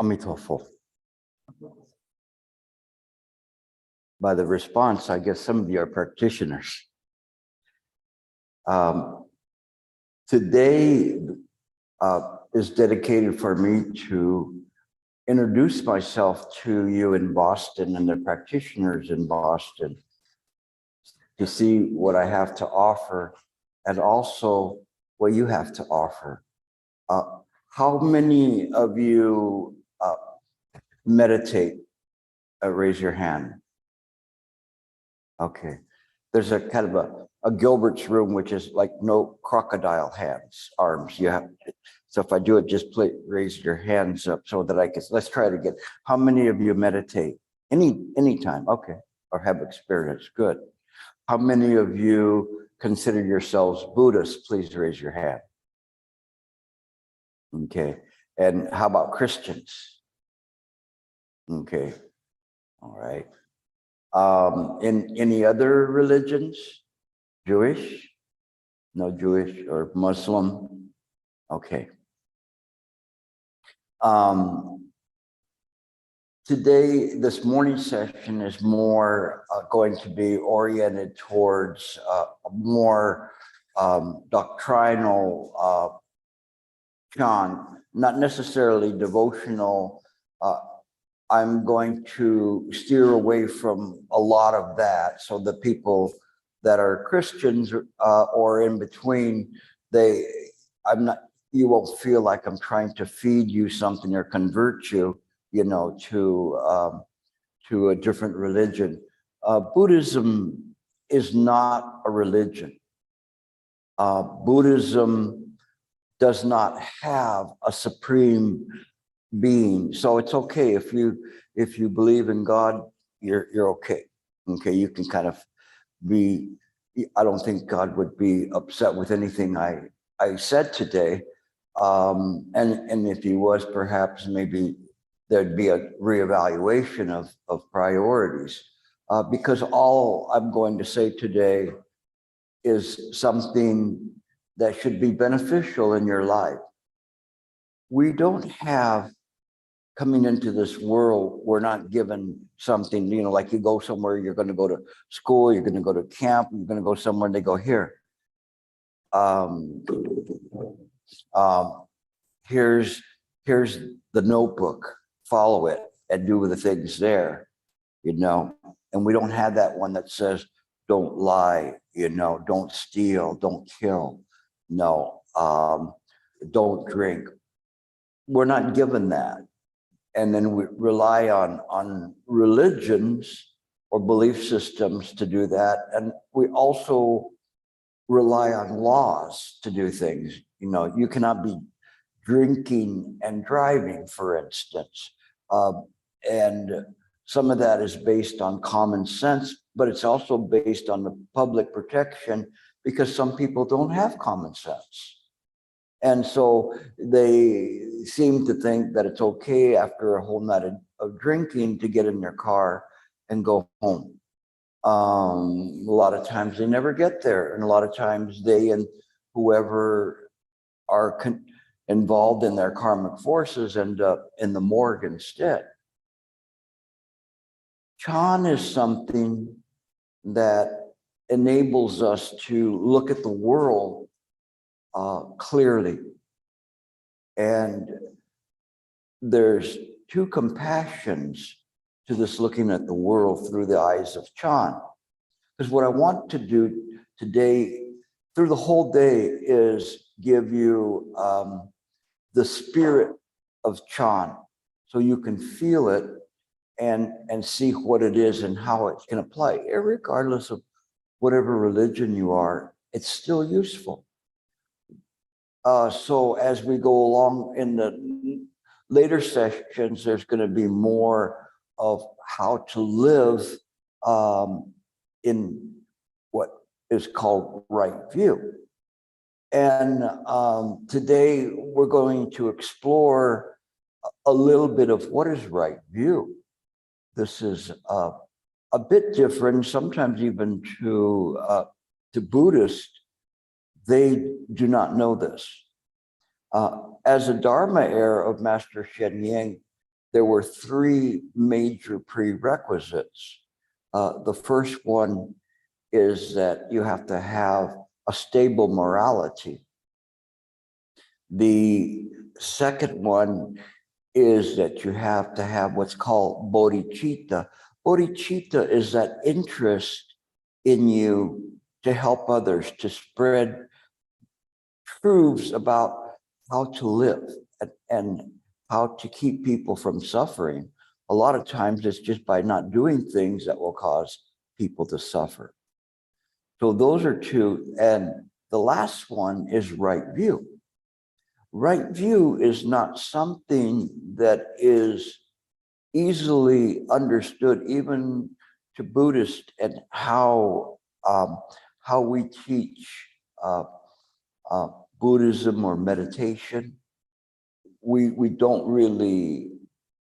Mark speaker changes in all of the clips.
Speaker 1: Amitofo. By the response, I guess some of you are practitioners. Today is dedicated for me to introduce myself to you in Boston and the practitioners in Boston to see what I have to offer and also what you have to offer. How many of you meditate? Raise your hand. Okay. There's a kind of a Gilbert's room, which is like no crocodile arms. You have to, so if I do it, just raise your hands up so that I can, let's try it again. How many of you meditate? Anytime, okay, or have experience, good. How many of you consider yourselves Buddhists? Please raise your hand. Okay, and how about Christians? Okay, all right. In any other religions? Jewish? No Jewish or Muslim? Okay. Today, this morning session is more going to be oriented towards more doctrinal Chan, not necessarily devotional. I'm going to steer away from a lot of that, so the people that are Christians or in between, you won't feel like I'm trying to feed you something or convert you, to a different religion. Buddhism is not a religion. Buddhism does not have a supreme being, so it's okay if you believe in God, you're okay. Okay, you can kind of be. I don't think God would be upset with anything I said today, and if he was, perhaps maybe there'd be a reevaluation of priorities, because all I'm going to say today is something that should be beneficial in your life. We don't have, coming into this world, we're not given something, like you go somewhere, you're going to go to school, you're going to go to camp, you're going to go somewhere, and they go, here. Here's the notebook, follow it and do the things there, and we don't have that one that says, don't lie, don't steal, don't kill, no, don't drink. We're not given that. And then we rely on religions or belief systems to do that. And we also rely on laws to do things. You cannot be drinking and driving, for instance. And some of that is based on common sense, but it's also based on the public protection, because some people don't have common sense. And so they seem to think that it's okay after a whole night of drinking to get in their car and go home. A lot of times they never get there. And a lot of times they and whoever are involved in their karmic forces end up in the morgue instead. Chan is something that enables us to look at the world clearly. And there's two compassions to this looking at the world through the eyes of Chan. Because what I want to do today, through the whole day, is give you the spirit of Chan, so you can feel it and see what it is and how it can apply. Regardless of whatever religion you are, it's still useful. So as we go along in the later sessions, there's going to be more of how to live in what is called right view. And today we're going to explore a little bit of what is right view. This is a bit different, sometimes even to Buddhists. They do not know this. As a Dharma heir of Master Shen Ying, there were three major prerequisites. The first one is that you have to have a stable morality. The second one is that you have to have what's called bodhicitta. Bodhicitta is that interest in you to help others, to spread truths about how to live and how to keep people from suffering. A lot of times it's just by not doing things that will cause people to suffer. So those are two. And the last one is right view. Right view is not something that is easily understood even to Buddhists, and how we teach Buddhism or meditation. We don't really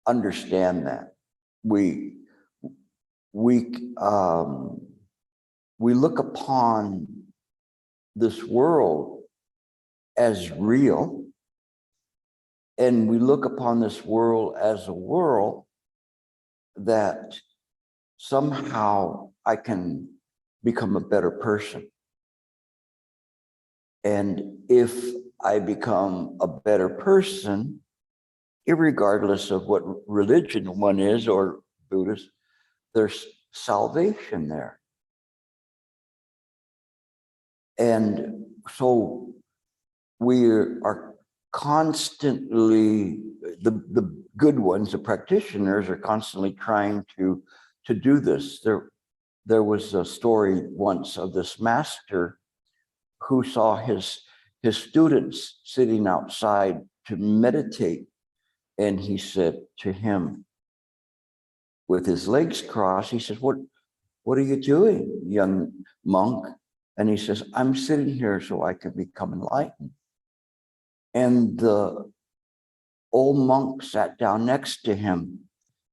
Speaker 1: understand that. We look upon this world as real, and we look upon this world as a world that somehow I can become a better person. And if I become a better person, irregardless of what religion one is or Buddhist, there's salvation there. And so we are constantly, the good ones, the practitioners are constantly trying to do this. There was a story once of this master who saw his students sitting outside to meditate. And he said to him, with his legs crossed, he says, what are you doing, young monk? And he says, I'm sitting here so I can become enlightened. And the old monk sat down next to him,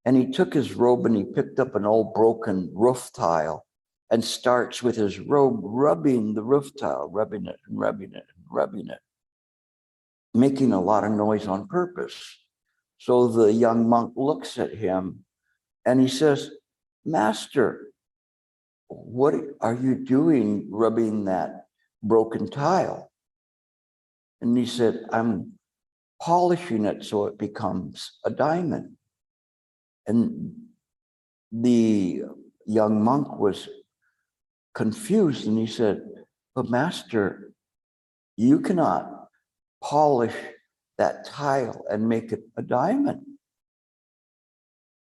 Speaker 1: and he took his robe and he picked up an old broken roof tile and starts with his robe rubbing the roof tile, rubbing it and rubbing it and rubbing it, making a lot of noise on purpose. So the young monk looks at him and he says, Master, what are you doing rubbing that broken tile? And he said, I'm polishing it so it becomes a diamond. And the young monk was confused, and he said, but Master, you cannot polish that tile and make it a diamond.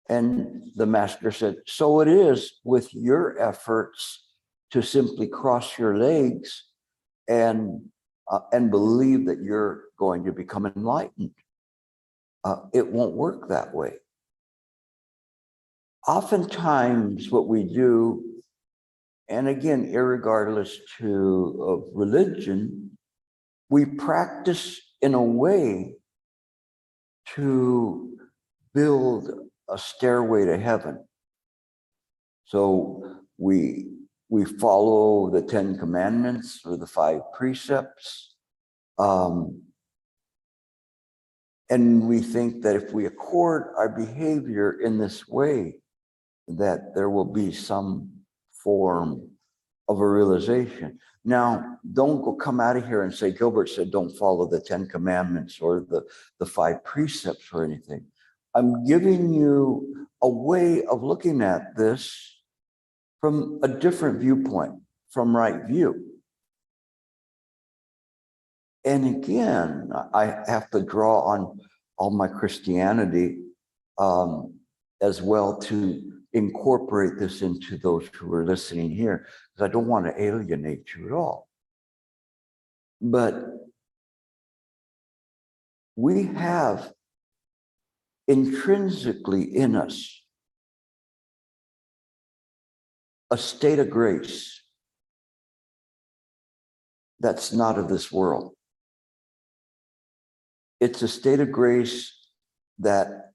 Speaker 1: And the master said, so it is with your efforts to simply cross your legs and believe that you're going to become enlightened. It won't work that way. Oftentimes what we do, and again, irregardless of religion, we practice in a way to build a stairway to heaven. So we follow the 10 commandments or the 5 precepts. And we think that if we accord our behavior in this way, that there will be some form of a realization. Now, don't come out of here and say, Gilbert said, don't follow the 10 commandments or the 5 precepts or anything. I'm giving you a way of looking at this from a different viewpoint, from right view. And again, I have to draw on all my Christianity as well to incorporate this into those who are listening here, because I don't want to alienate you at all. But we have intrinsically in us a state of grace that's not of this world. It's a state of grace that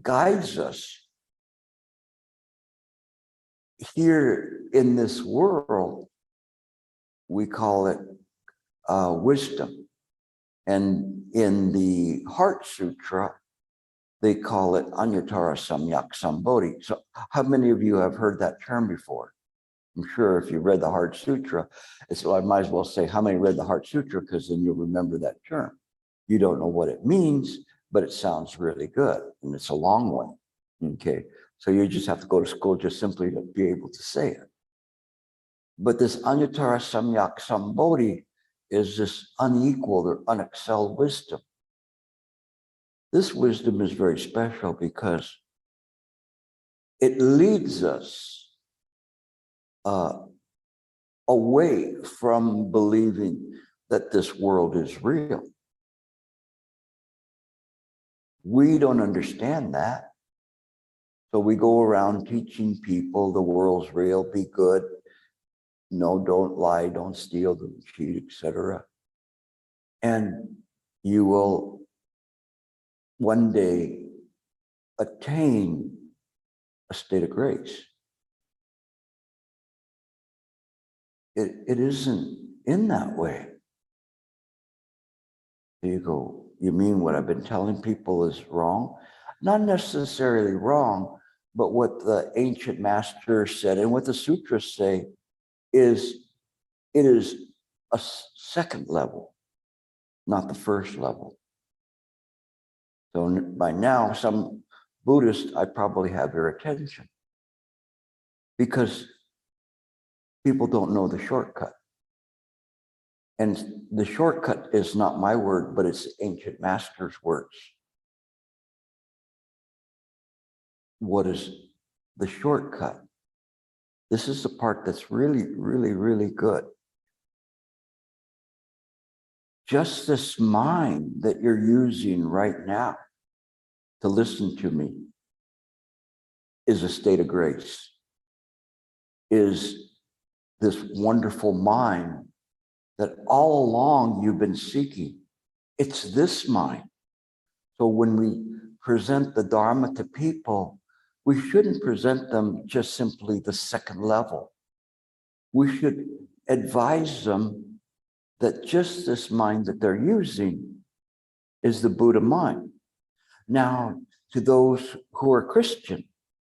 Speaker 1: guides us here in this world. We call it wisdom. And in the Heart Sutra, They call it Anuttara Samyak Sambodhi. So how many of you have heard that term before? I'm sure if you read the Heart Sutra, I might as well say how many read the Heart Sutra, because then you'll remember that term. You don't know what it means, but it sounds really good, and it's a long one. Okay, so you just have to go to school just simply to be able to say it. But this Anuttara Samyak Sambodhi is this unequaled or unexcelled wisdom. This wisdom is very special because it leads us away from believing that this world is real. We don't understand that. So we go around teaching people the world's real, be good. No, don't lie, don't steal, don't cheat, etc. And you will one day attain a state of grace. It isn't in that way. You go, you mean what I've been telling people is wrong? Not necessarily wrong, but what the ancient masters said and what the sutras say is it is a second level, not the first level. So by now, some Buddhists, I probably have their attention because people don't know the shortcut. And the shortcut is not my word, but it's ancient masters' words. What is the shortcut? This is the part that's really, really, really good. Just this mind that you're using right now to listen to me is a state of grace, is this wonderful mind that all along you've been seeking. It's this mind. So when we present the Dharma to people, we shouldn't present them just simply the second level. We should advise them that just this mind that they're using is the Buddha mind. Now, to those who are Christian,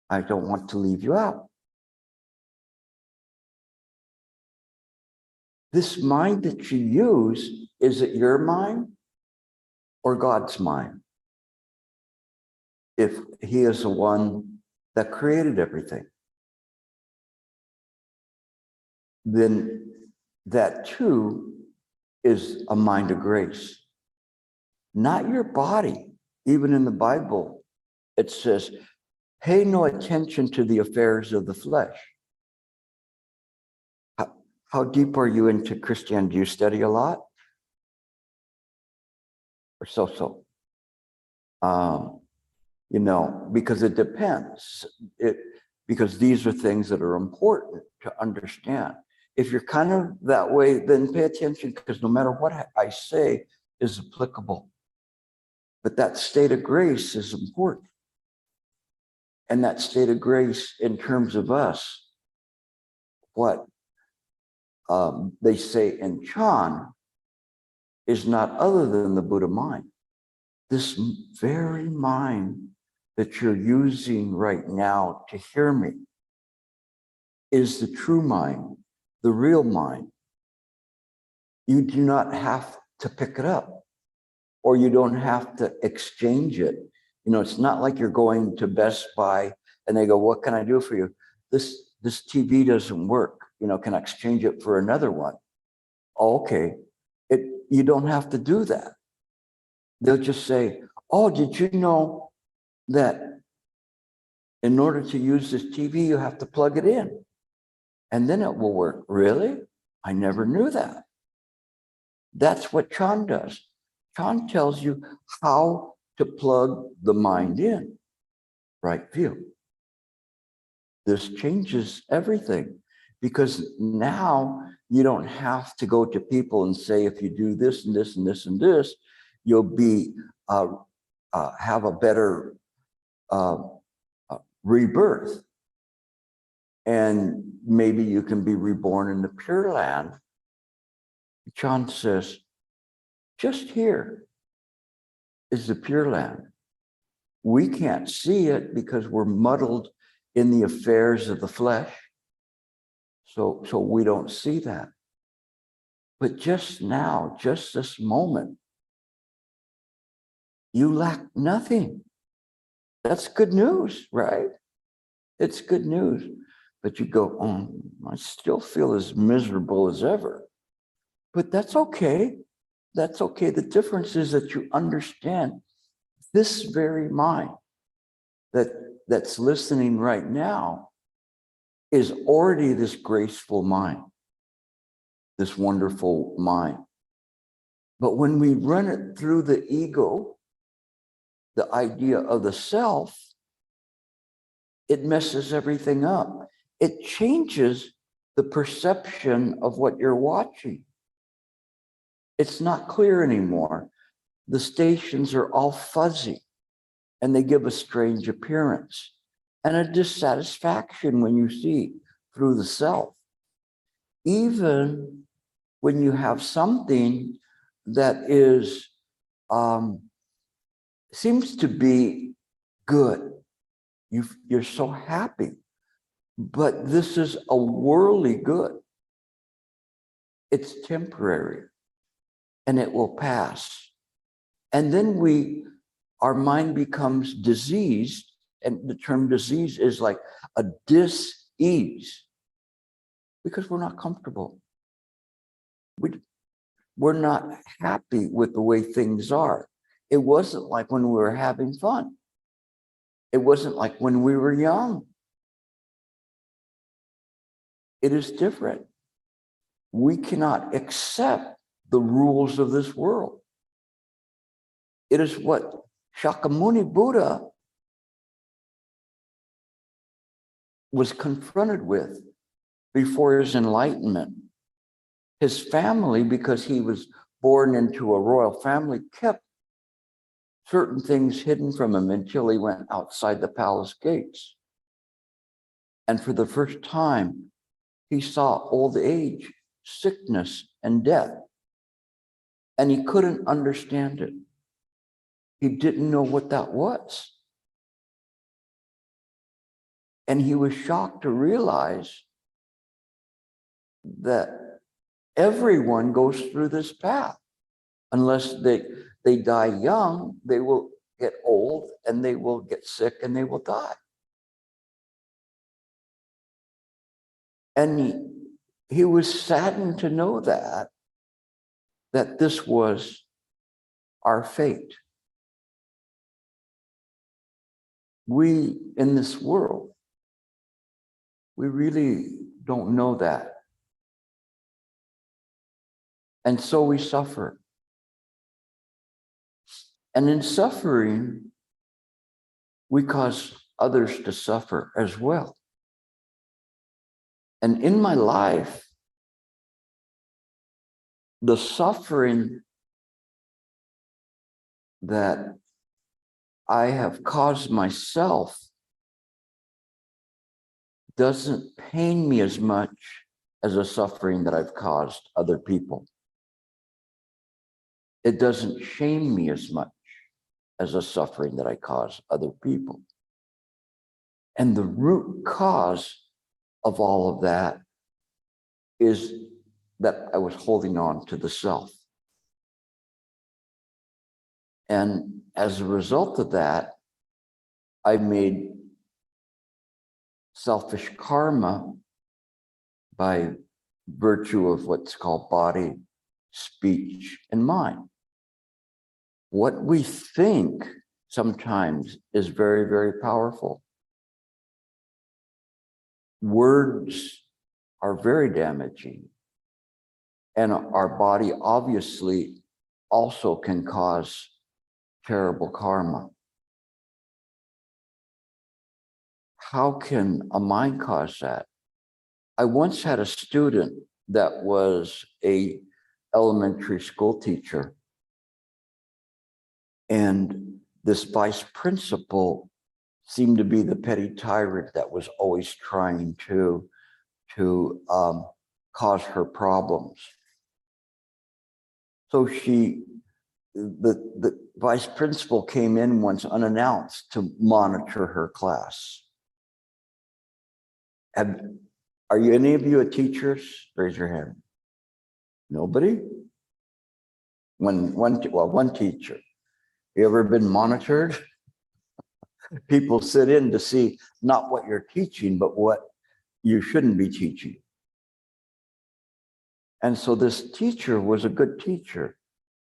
Speaker 1: I don't want to leave you out. This mind that you use, is it your mind or God's mind? If he is the one that created everything, then that too is a mind of grace. Not your body. Even in the Bible, it says, pay no attention to the affairs of the flesh. How deep are you into Christianity? Do you study a lot? Or so-so? Because it depends. Because these are things that are important to understand. If you're kind of that way, then pay attention, because no matter what I say is applicable. But that state of grace is important. And that state of grace in terms of us, what they say in Chan is not other than the Buddha mind. This very mind that you're using right now to hear me is the true mind, the real mind. You do not have to pick it up, or you don't have to exchange it. It's not like you're going to Best Buy and they go, what can I do for you? This TV doesn't work. Can I exchange it for another one? Oh, okay. You don't have to do that. They'll just say, oh, did you know that in order to use this TV, you have to plug it in and then it will work? Really? I never knew that. That's what Chan does. Chan tells you how to plug the mind in. Right view. This changes everything, because now you don't have to go to people and say, if you do this and this and this and this, you'll be have a better rebirth, and maybe you can be reborn in the Pure Land. Chan says, just here is the Pure Land. We can't see it because we're muddled in the affairs of the flesh. So we don't see that. But just now, just this moment, you lack nothing. That's good news, right? It's good news. But you go, oh, I still feel as miserable as ever. But that's okay. That's okay. The difference is that you understand this very mind that's listening right now is already this graceful mind, this wonderful mind. But when we run it through the ego, the idea of the self, it messes everything up. It changes the perception of what you're watching. It's not clear anymore. The stations are all fuzzy and they give a strange appearance and a dissatisfaction when you see through the self. Even when you have something that is seems to be good, you're so happy, but this is a worldly good. It's temporary and it will pass. And then our mind becomes diseased, and the term disease is like a dis-ease because we're not comfortable. We're not happy with the way things are. It wasn't like when we were having fun. It wasn't like when we were young. It is different. We cannot accept the rules of this world. It is what Shakyamuni Buddha was confronted with before his enlightenment. His family, because he was born into a royal family, kept certain things hidden from him until he went outside the palace gates. And for the first time, he saw old age, sickness, and death. And he couldn't understand it. He didn't know what that was. And he was shocked to realize that everyone goes through this path. Unless they die young, they will get old and they will get sick and they will die. And he was saddened to know that this was our fate. We in this world, we really don't know that. And so we suffer. And in suffering, we cause others to suffer as well. And in my life, the suffering that I have caused myself doesn't pain me as much as the suffering that I've caused other people. It doesn't shame me as much as the suffering that I cause other people. And the root cause of all of that is that I was holding on to the self. And as a result of that, I made selfish karma by virtue of what's called body, speech, and mind. What we think sometimes is very, very powerful. Words are very damaging. And our body obviously also can cause terrible karma. How can a mind cause that? I once had a student that was an elementary school teacher. And this vice principal seemed to be the petty tyrant that was always trying to cause her problems. So she the vice principal came in once unannounced to monitor her class. Are you any of you a teachers? Raise your hand. Nobody? One teacher. You ever been monitored? People sit in to see not what you're teaching, but what you shouldn't be teaching. And so this teacher was a good teacher,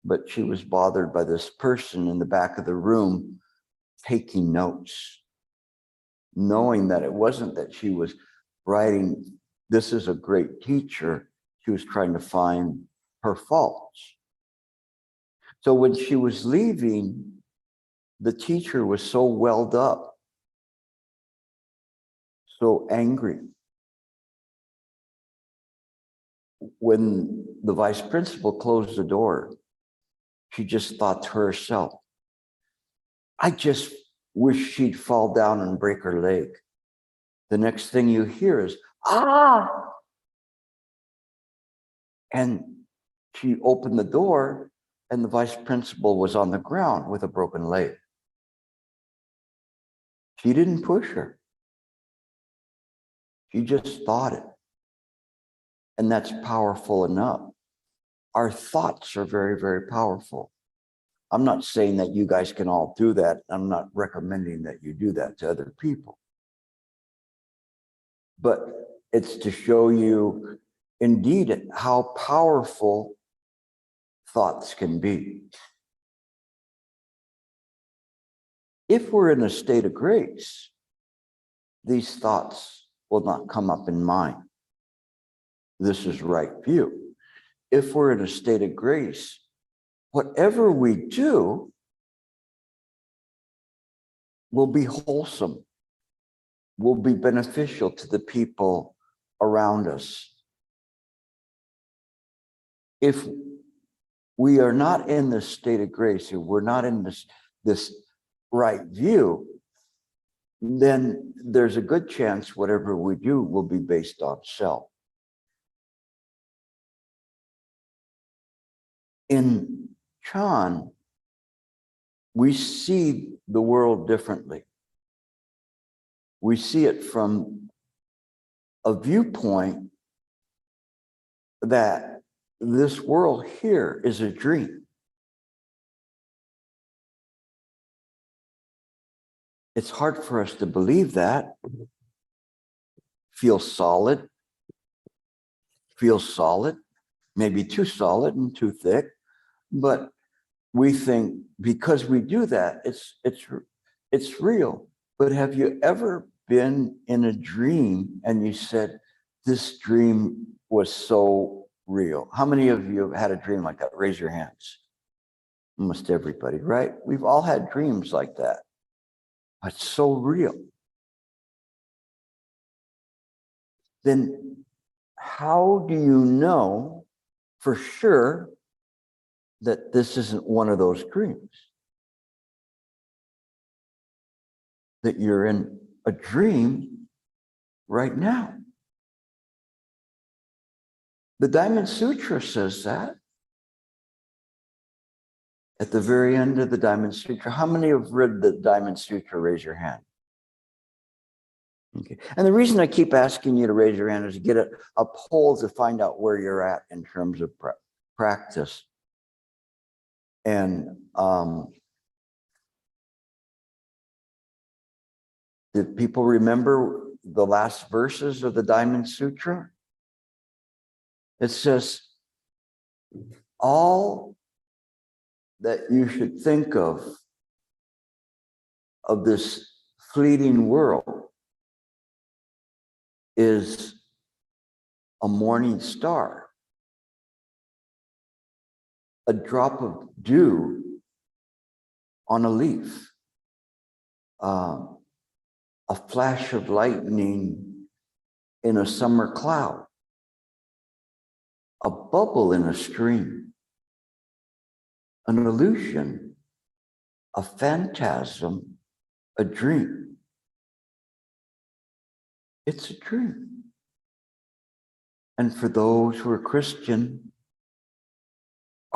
Speaker 1: but she was bothered by this person in the back of the room taking notes, knowing that it wasn't that she was writing, this is a great teacher. She was trying to find her faults. So when she was leaving, the teacher was so welled up, so angry. When the vice principal closed the door, she just thought to herself, I just wish she'd fall down and break her leg. The next thing you hear is, ah! And she opened the door and the vice principal was on the ground with a broken leg. She didn't push her. She just thought it. And that's powerful enough. Our thoughts are very, very powerful. I'm not saying that you guys can all do that. I'm not recommending that you do that to other people. But it's to show you indeed how powerful thoughts can be. If we're in a state of grace, these thoughts will not come up in mind. This is right view. If we're in a state of grace, whatever we do will be wholesome, will be beneficial to the people around us. If we are not in this state of grace, if we're not in this right view, then there's a good chance whatever we do will be based on self. In Chan, we see the world differently. We see it from a viewpoint that this world here is a dream. It's hard for us to believe that. Feel solid, maybe too solid and too thick, but we think because we do that, it's real. But have you ever been in a dream and you said, this dream was so real? How many of you have had a dream like that? Raise your hands. Almost everybody, right? We've all had dreams like that. It's so real. Then how do you know for sure that this isn't one of those dreams? That you're in a dream right now. The Diamond Sutra says that. At the very end of the Diamond Sutra. How many have read the Diamond Sutra? Raise your hand. Okay. And the reason I keep asking you to raise your hand is to get a poll to find out where you're at in terms of practice. And did people remember the last verses of the Diamond Sutra? It says, all that you should think of this fleeting world is a morning star, a drop of dew on a leaf, a flash of lightning in a summer cloud, a bubble in a stream, an illusion, a phantasm, a dream. It's a dream. And for those who are Christian,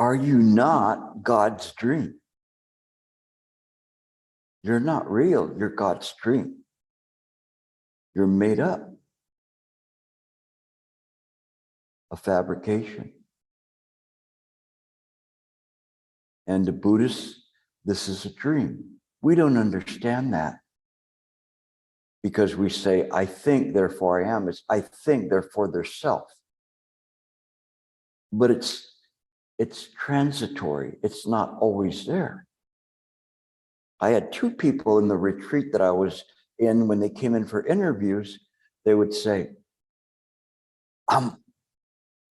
Speaker 1: Are you not God's dream? You're not real. You're God's dream. You're made up. A fabrication. And the Buddhists, this is a dream. We don't understand that. Because we say, I think, therefore I am. It's I think, therefore there's self. But it's transitory. It's not always there. I had two people in the retreat that I was in when they came in for interviews. They would say, I'm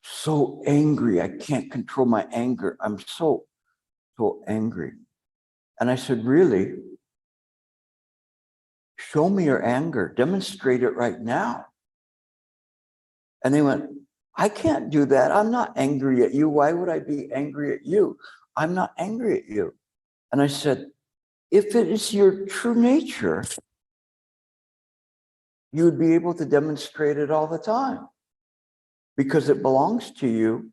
Speaker 1: so angry. I can't control my anger. I'm so angry. And I said, really? Show me your anger. Demonstrate it right now. And they went, I can't do that. I'm not angry at you. Why would I be angry at you? I'm not angry at you. And I said, if it is your true nature, you would be able to demonstrate it all the time because it belongs to you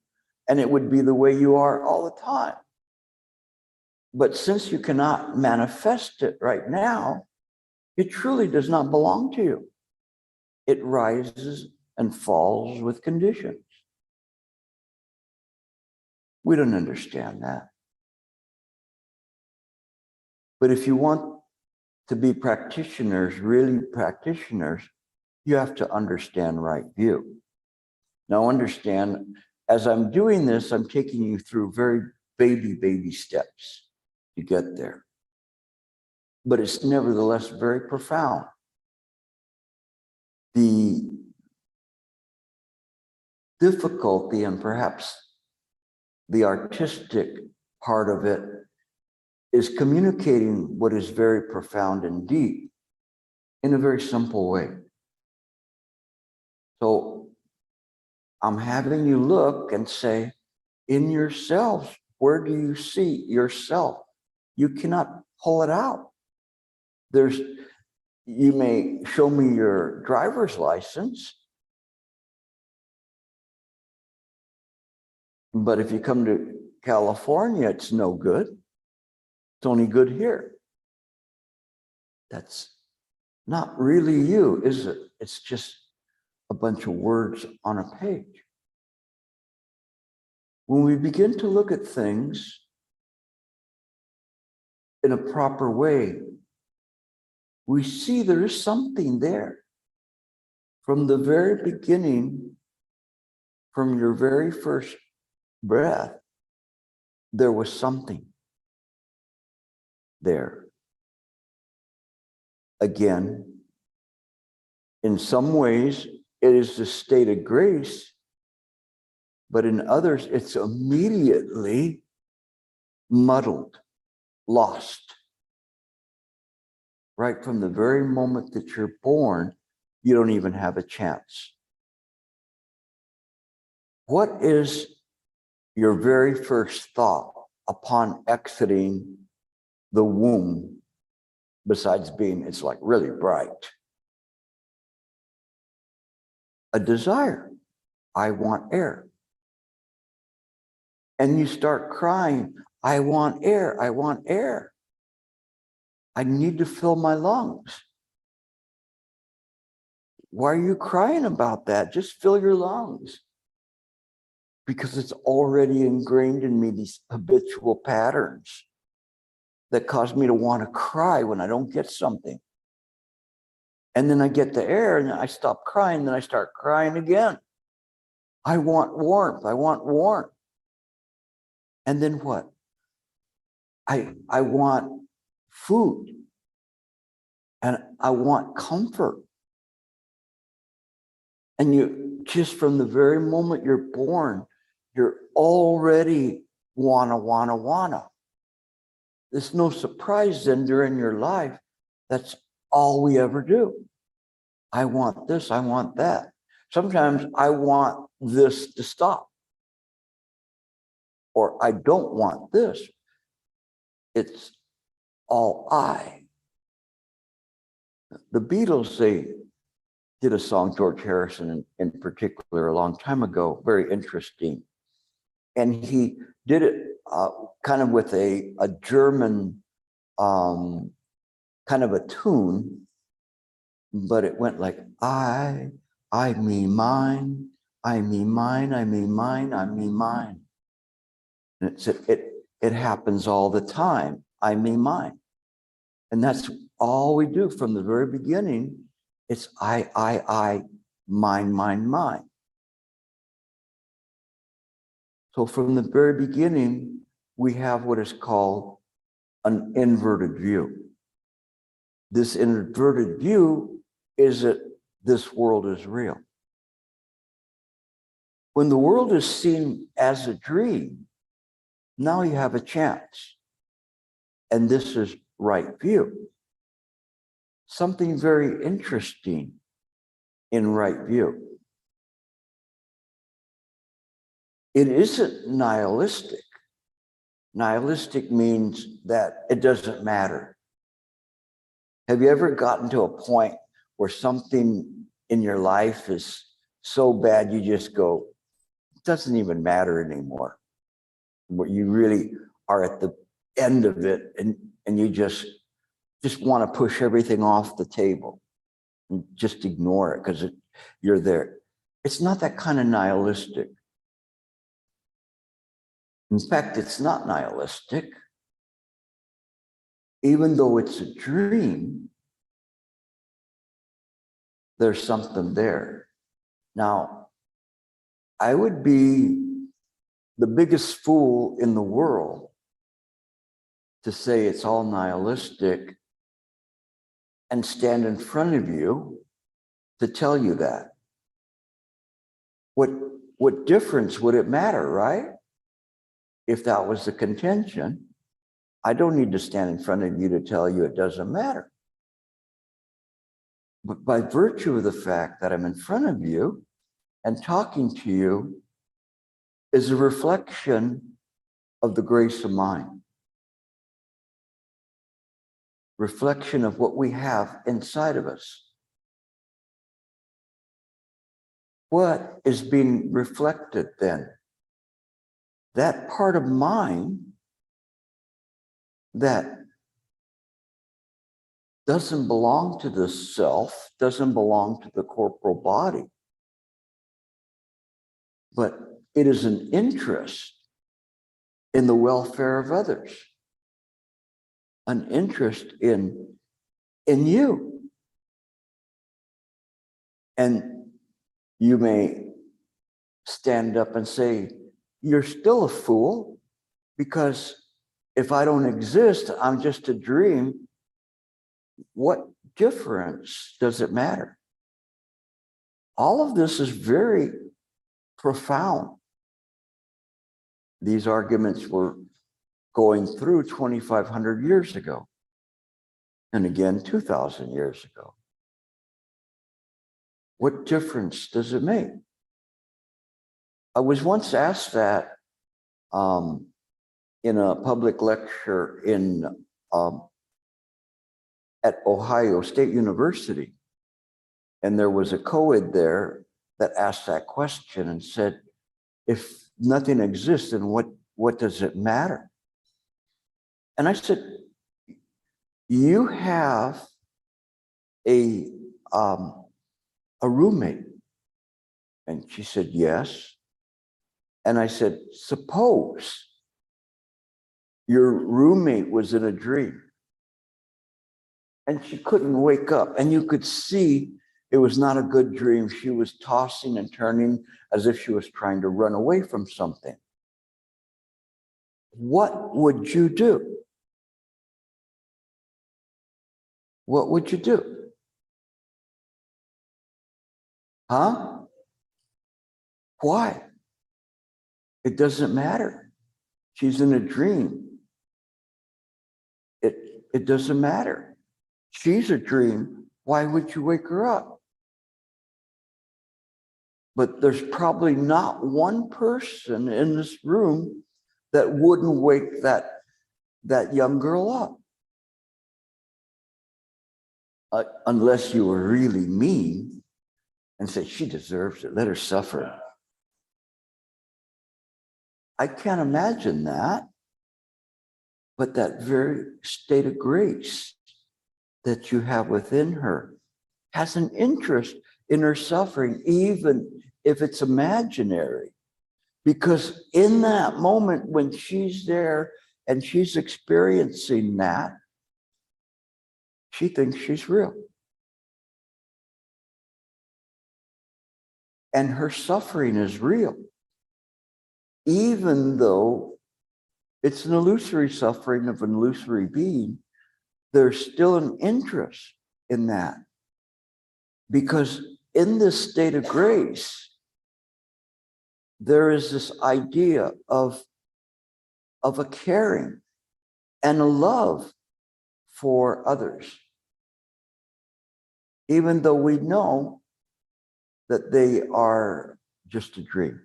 Speaker 1: and it would be the way you are all the time. But since you cannot manifest it right now, it truly does not belong to you. It rises and falls with conditions. We don't understand that. But if you want to be practitioners, really practitioners, you have to understand right view. Now understand, as I'm doing this, I'm taking you through very baby steps to get there. But it's nevertheless very profound. The difficulty and perhaps the artistic part of it is communicating what is very profound and deep in a very simple way. So I'm having you look and say, in yourselves, where do you see yourself? You cannot pull it out. You may show me your driver's license, but if you come to California, it's no good. It's only good here. That's not really you, is it? It's just a bunch of words on a page. When we begin to look at things in a proper way, we see there is something there. From the very beginning, from your very first breath, there was something there. Again, in some ways, it is the state of grace, but in others, it's immediately muddled, lost. Right from the very moment that you're born, you don't even have a chance. What is your very first thought upon exiting the womb, besides being, it's like really bright? A desire. I want air. And you start crying, I want air, I want air. I need to fill my lungs. Why are you crying about that? Just fill your lungs. Because it's already ingrained in me, these habitual patterns that cause me to want to cry when I don't get something. And then I get the air and I stop crying, then I start crying again. I want warmth, I want warmth. And then what? I want food and I want comfort. And you just from the very moment you're born, you're already wanna. There's no surprise then during your life. That's all we ever do. I want this, I want that. Sometimes I want this to stop. Or I don't want this. It's all I. The Beatles, they did a song, George Harrison in particular, a long time ago, very interesting. And he did it kind of with a German kind of a tune, but it went like, I, me, mine, I, me, mine, I, me, mine, I, me, mine. And it happens all the time. I, me, mine. And that's all we do from the very beginning. It's I, mine, mine, mine. So from the very beginning, we have what is called an inverted view. This inverted view is that this world is real. When the world is seen as a dream, now you have a chance. And this is right view. Something very interesting in right view. It isn't nihilistic. Nihilistic means that it doesn't matter. Have you ever gotten to a point where something in your life is so bad you just go, it doesn't even matter anymore? Where you really are at the end of it and you just want to push everything off the table and just ignore it because you're there. It's not that kind of nihilistic. In fact, it's not nihilistic. Even though it's a dream, there's something there. Now, I would be the biggest fool in the world to say it's all nihilistic and stand in front of you to tell you that. What difference would it matter, right? If that was the contention, I don't need to stand in front of you to tell you it doesn't matter. But by virtue of the fact that I'm in front of you and talking to you is a reflection of the grace of mind. Reflection of what we have inside of us. What is being reflected then? That part of mine that doesn't belong to the self, doesn't belong to the corporal body, but it is an interest in the welfare of others, an interest in you. And you may stand up and say, you're still a fool, because if I don't exist, I'm just a dream. What difference does it matter? All of this is very profound. These arguments were going through 2,500 years ago, and again 2,000 years ago. What difference does it make? I was once asked that in a public lecture at Ohio State University. And there was a co-ed there that asked that question and said, if nothing exists, then what does it matter? And I said, you have a roommate. And she said, yes. And I said, suppose your roommate was in a dream and she couldn't wake up, and you could see it was not a good dream. She was tossing and turning as if she was trying to run away from something. What would you do? What would you do? Huh? Why? It doesn't matter. She's in a dream. It doesn't matter. She's a dream. Why would you wake her up? But there's probably not one person in this room that wouldn't wake that young girl up. Unless you were really mean and said, she deserves it, let her suffer. I can't imagine that. But that very state of grace that you have within her has an interest in her suffering, even if it's imaginary. Because in that moment when she's there and she's experiencing that, she thinks she's real. And her suffering is real, even though it's an illusory suffering of an illusory being. There's still an interest in that. Because in this state of grace, there is this idea of a caring and a love for others, even though we know that they are just a dream.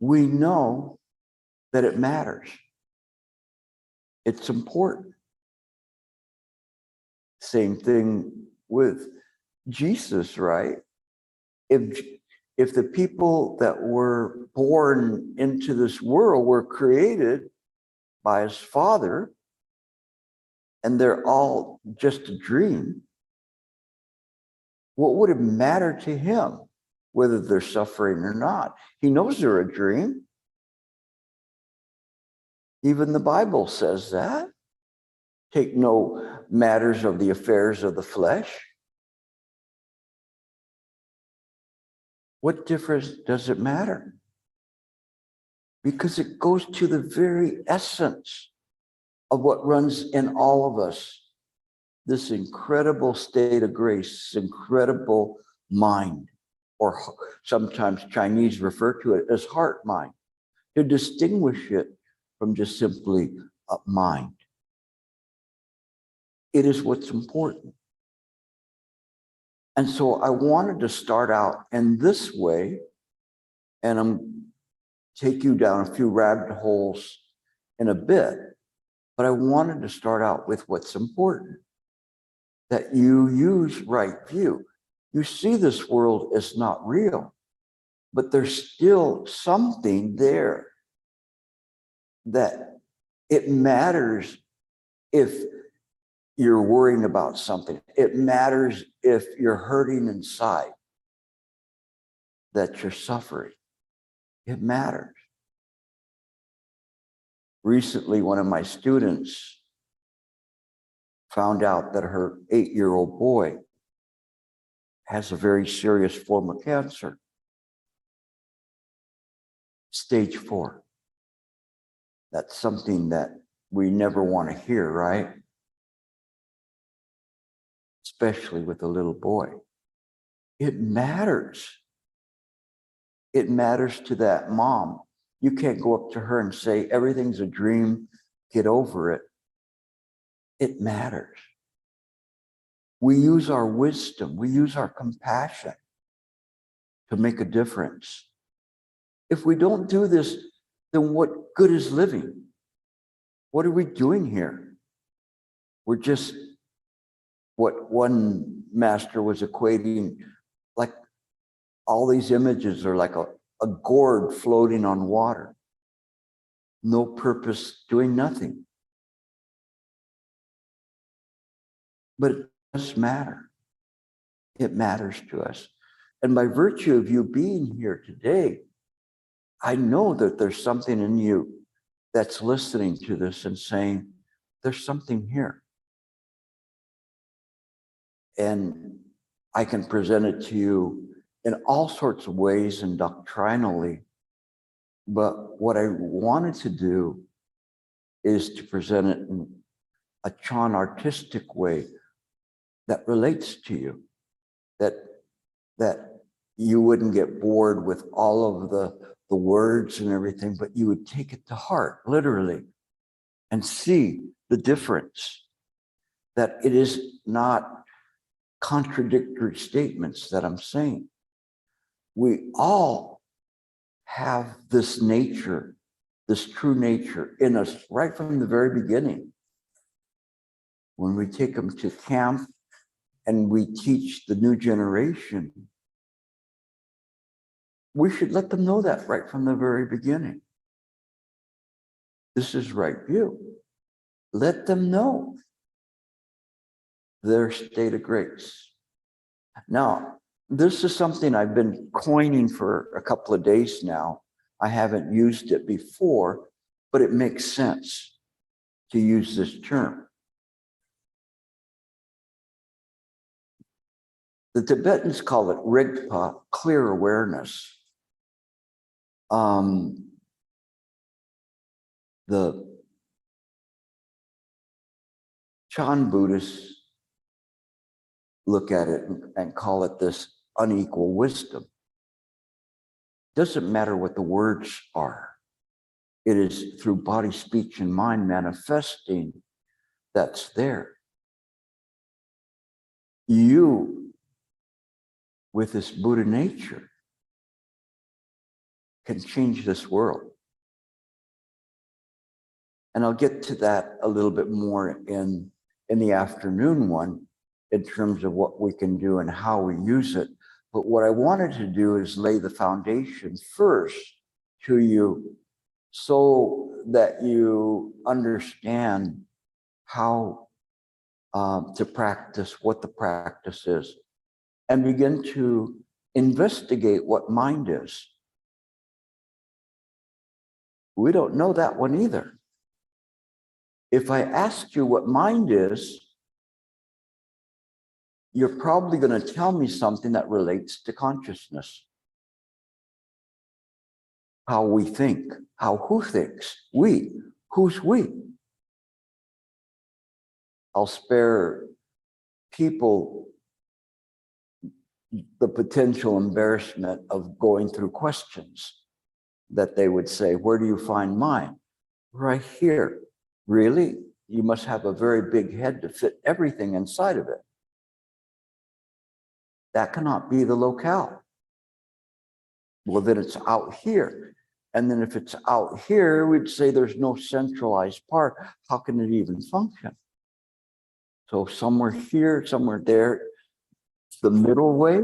Speaker 1: We know that it matters. It's important. Same thing with Jesus, right? If the people that were born into this world were created by his Father, and they're all just a dream, what would it matter to him whether they're suffering or not? He knows they're a dream. Even the Bible says that. Take no matters of the affairs of the flesh. What difference does it matter? Because it goes to the very essence of what runs in all of us. This incredible state of grace, this incredible mind, or sometimes Chinese refer to it as heart mind, to distinguish it from just simply a mind. It is what's important. And so I wanted to start out in this way, and I'm take you down a few rabbit holes in a bit, but I wanted to start out with what's important, that you use right view. You see this world as not real, but there's still something there that it matters if you're worrying about something. It matters if you're hurting inside, that you're suffering. It matters. Recently, one of my students found out that her 8-year-old boy has a very serious form of cancer, stage 4. That's something that we never want to hear, right? Especially with a little boy. It matters. It matters to that mom. You can't go up to her and say, everything's a dream, get over it. It matters. We use our wisdom, we use our compassion to make a difference. If we don't do this, then what good is living? What are we doing here? We're just what one master was equating, like all these images are like a gourd floating on water. No purpose, doing nothing. But it does matter. It matters to us. And by virtue of you being here today, I know that there's something in you that's listening to this and saying, there's something here. And I can present it to you in all sorts of ways and doctrinally. But what I wanted to do is to present it in a Chan artistic way that relates to you, that you wouldn't get bored with all of the words and everything, but you would take it to heart, literally, and see the difference, that it is not contradictory statements that I'm saying. We all have this nature, this true nature in us right from the very beginning. When we take them to camp and we teach the new generation, we should let them know that right from the very beginning. this is right view. Let them know their state of grace. Now, this is something I've been coining for a couple of days now. I haven't used it before, but it makes sense to use this term. The Tibetans call it Rigpa, clear awareness. The Chan Buddhists look at it and call it this unequal wisdom. Doesn't matter what the words are. It is through body, speech, and mind manifesting that's there. You, with this Buddha nature, can change this world. And I'll get to that a little bit more in the afternoon one, in terms of what we can do and how we use it. But what I wanted to do is lay the foundation first to you so that you understand how to practice, what the practice is, and begin to investigate what mind is. We don't know that one either. If I asked you what mind is, you're probably going to tell me something that relates to consciousness. How we think, who thinks? We. Who's we? I'll spare people the potential embarrassment of going through questions that they would say, where do you find mind? Right here. Really? You must have a very big head to fit everything inside of it. That cannot be the locale. Well, then it's out here. And then if it's out here, we'd say there's no centralized part. How can it even function? So somewhere here, somewhere there, the middle way,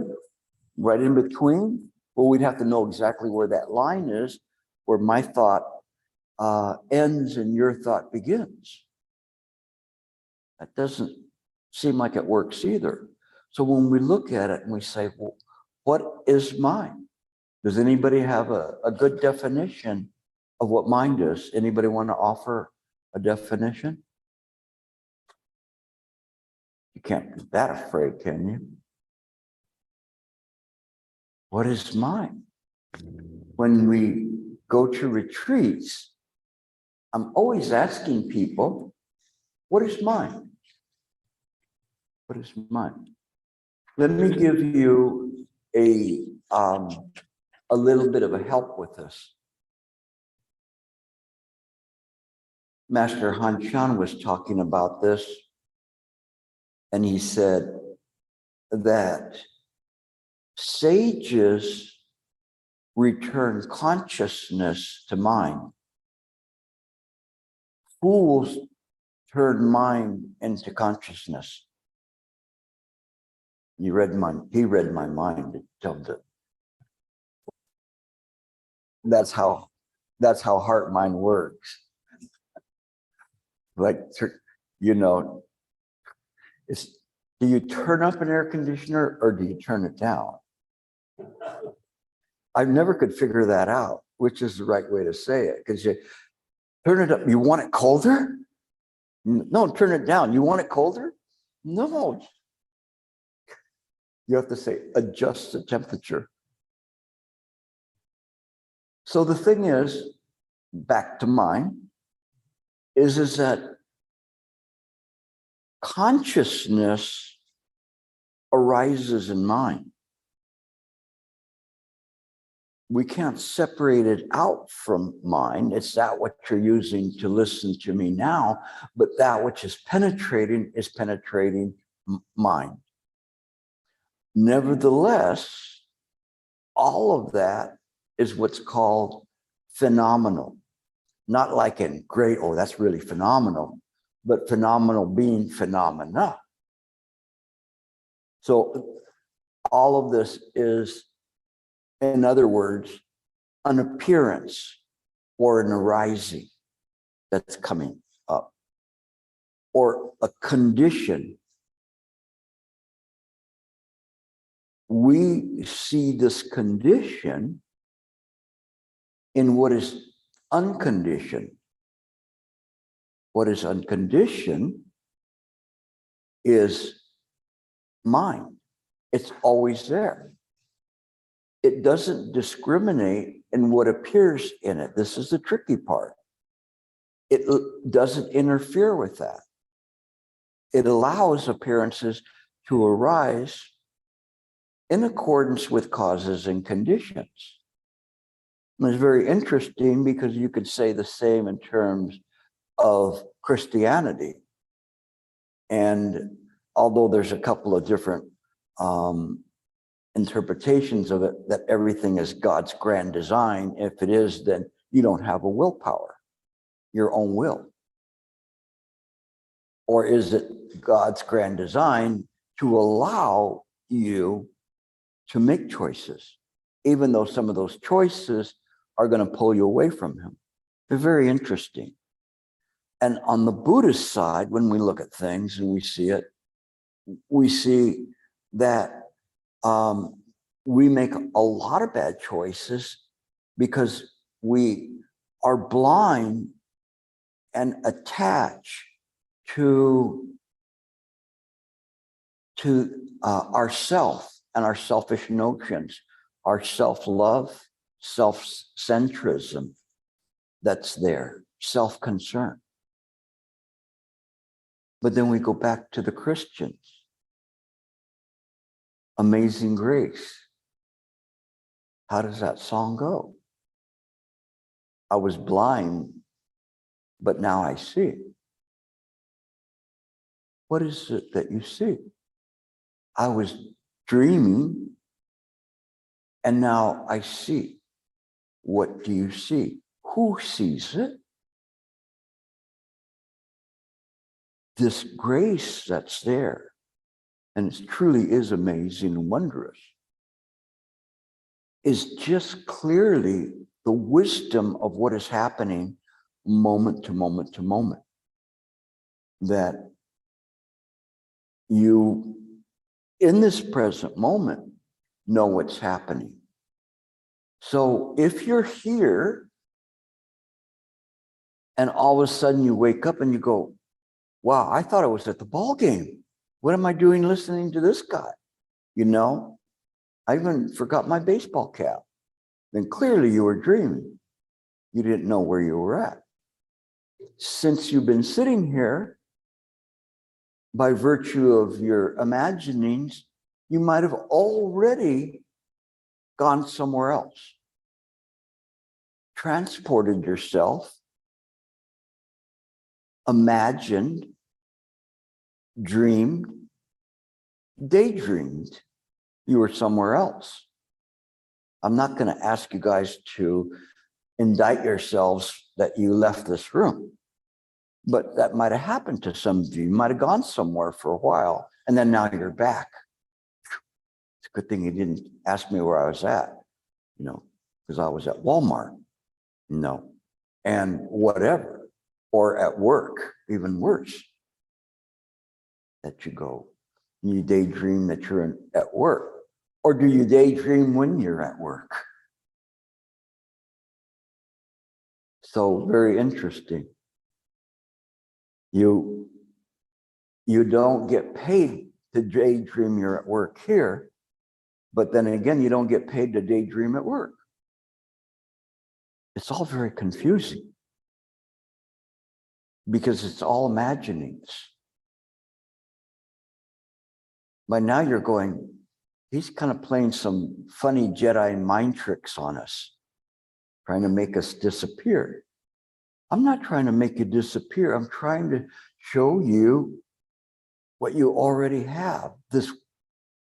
Speaker 1: right in between. Well, we'd have to know exactly where that line is, where my thought ends and your thought begins. That doesn't seem like it works either. So when we look at it and we say, well, what is mind? Does anybody have a good definition of what mind is? Anybody want to offer a definition? You can't be that afraid, can you? What is mind? When we go to retreats, I'm always asking people, what is mind? What is mind? Let me give you a little bit of a help with this. Master Han Shan was talking about this, and he said that sages return consciousness to mind. Fools turn mind into consciousness. He read my mind. It tells it. That's how heart mind works. Like, you know, do you turn up an air conditioner or do you turn it down? I never could figure that out, which is the right way to say it. Because you turn it up, you want it colder? No, turn it down. You want it colder? No. You have to say, adjust the temperature. So the thing is, back to mind, is that consciousness arises in mind. We can't separate it out from mind. It's that what you're using to listen to me now, but that which is penetrating mind. Nevertheless, all of that is what's called phenomenal. Not like in great, oh, that's really phenomenal, but phenomenal being phenomena. So all of this is, in other words, an appearance or an arising. that's coming up, or a condition. We see this condition in what is unconditioned. What is unconditioned is mind. It's always there. It doesn't discriminate in what appears in it. This is the tricky part. It doesn't interfere with that. It allows appearances to arise in accordance with causes and conditions. And it's very interesting because you could say the same in terms of Christianity. And although there's a couple of different interpretations of it, that everything is God's grand design. If it is, then you don't have a willpower, your own will. Or is it God's grand design to allow you to make choices, even though some of those choices are going to pull you away from him? They're very interesting. And on the Buddhist side, when we look at things and we see it, we see that we make a lot of bad choices because we are blind and attached to ourself and our selfish notions, our self-love, self-centrism that's there, self-concern. But then we go back to the Christians. Amazing Grace. How does that song go? I was blind, but now I see. What is it that you see? I was dreaming, and now I see. What do you see? Who sees it? This grace that's there, and it truly is amazing and wondrous, is just clearly the wisdom of what is happening moment to moment to moment. That you, in this present moment, know what's happening. So if you're here and all of a sudden you wake up and you go, wow, I thought I was at the ball game. What am I doing listening to this guy? You know, I even forgot my baseball cap. Then clearly you were dreaming. You didn't know where you were at. Since you've been sitting here, by virtue of your imaginings, you might have already gone somewhere else, transported yourself, imagined, dreamed, daydreamed. You were somewhere else. I'm not going to ask you guys to indict yourselves that you left this room, but that might have happened to some of you. You might have gone somewhere for a while, and then now you're back. It's a good thing you didn't ask me where I was at, you know, because I was at Walmart, you know, and whatever, or at work, even worse. That you go, you daydream that you're at work, or do you daydream when you're at work? So very interesting. You don't get paid to daydream you're at work here, but then again, you don't get paid to daydream at work. It's all very confusing because it's all imaginings. By now you're going, he's kind of playing some funny Jedi mind tricks on us, trying to make us disappear. I'm not trying to make you disappear. I'm trying to show you what you already have, this,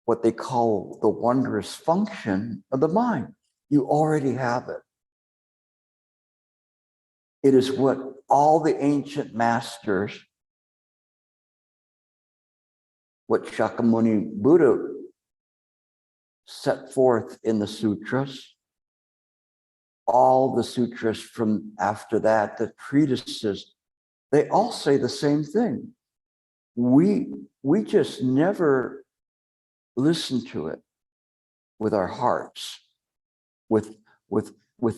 Speaker 1: what they call the wondrous function of the mind. You already have it. It is what all the ancient masters, what Shakyamuni Buddha set forth in the sutras, all the sutras from after that, the treatises, they all say the same thing. We just never listen to it with our hearts, with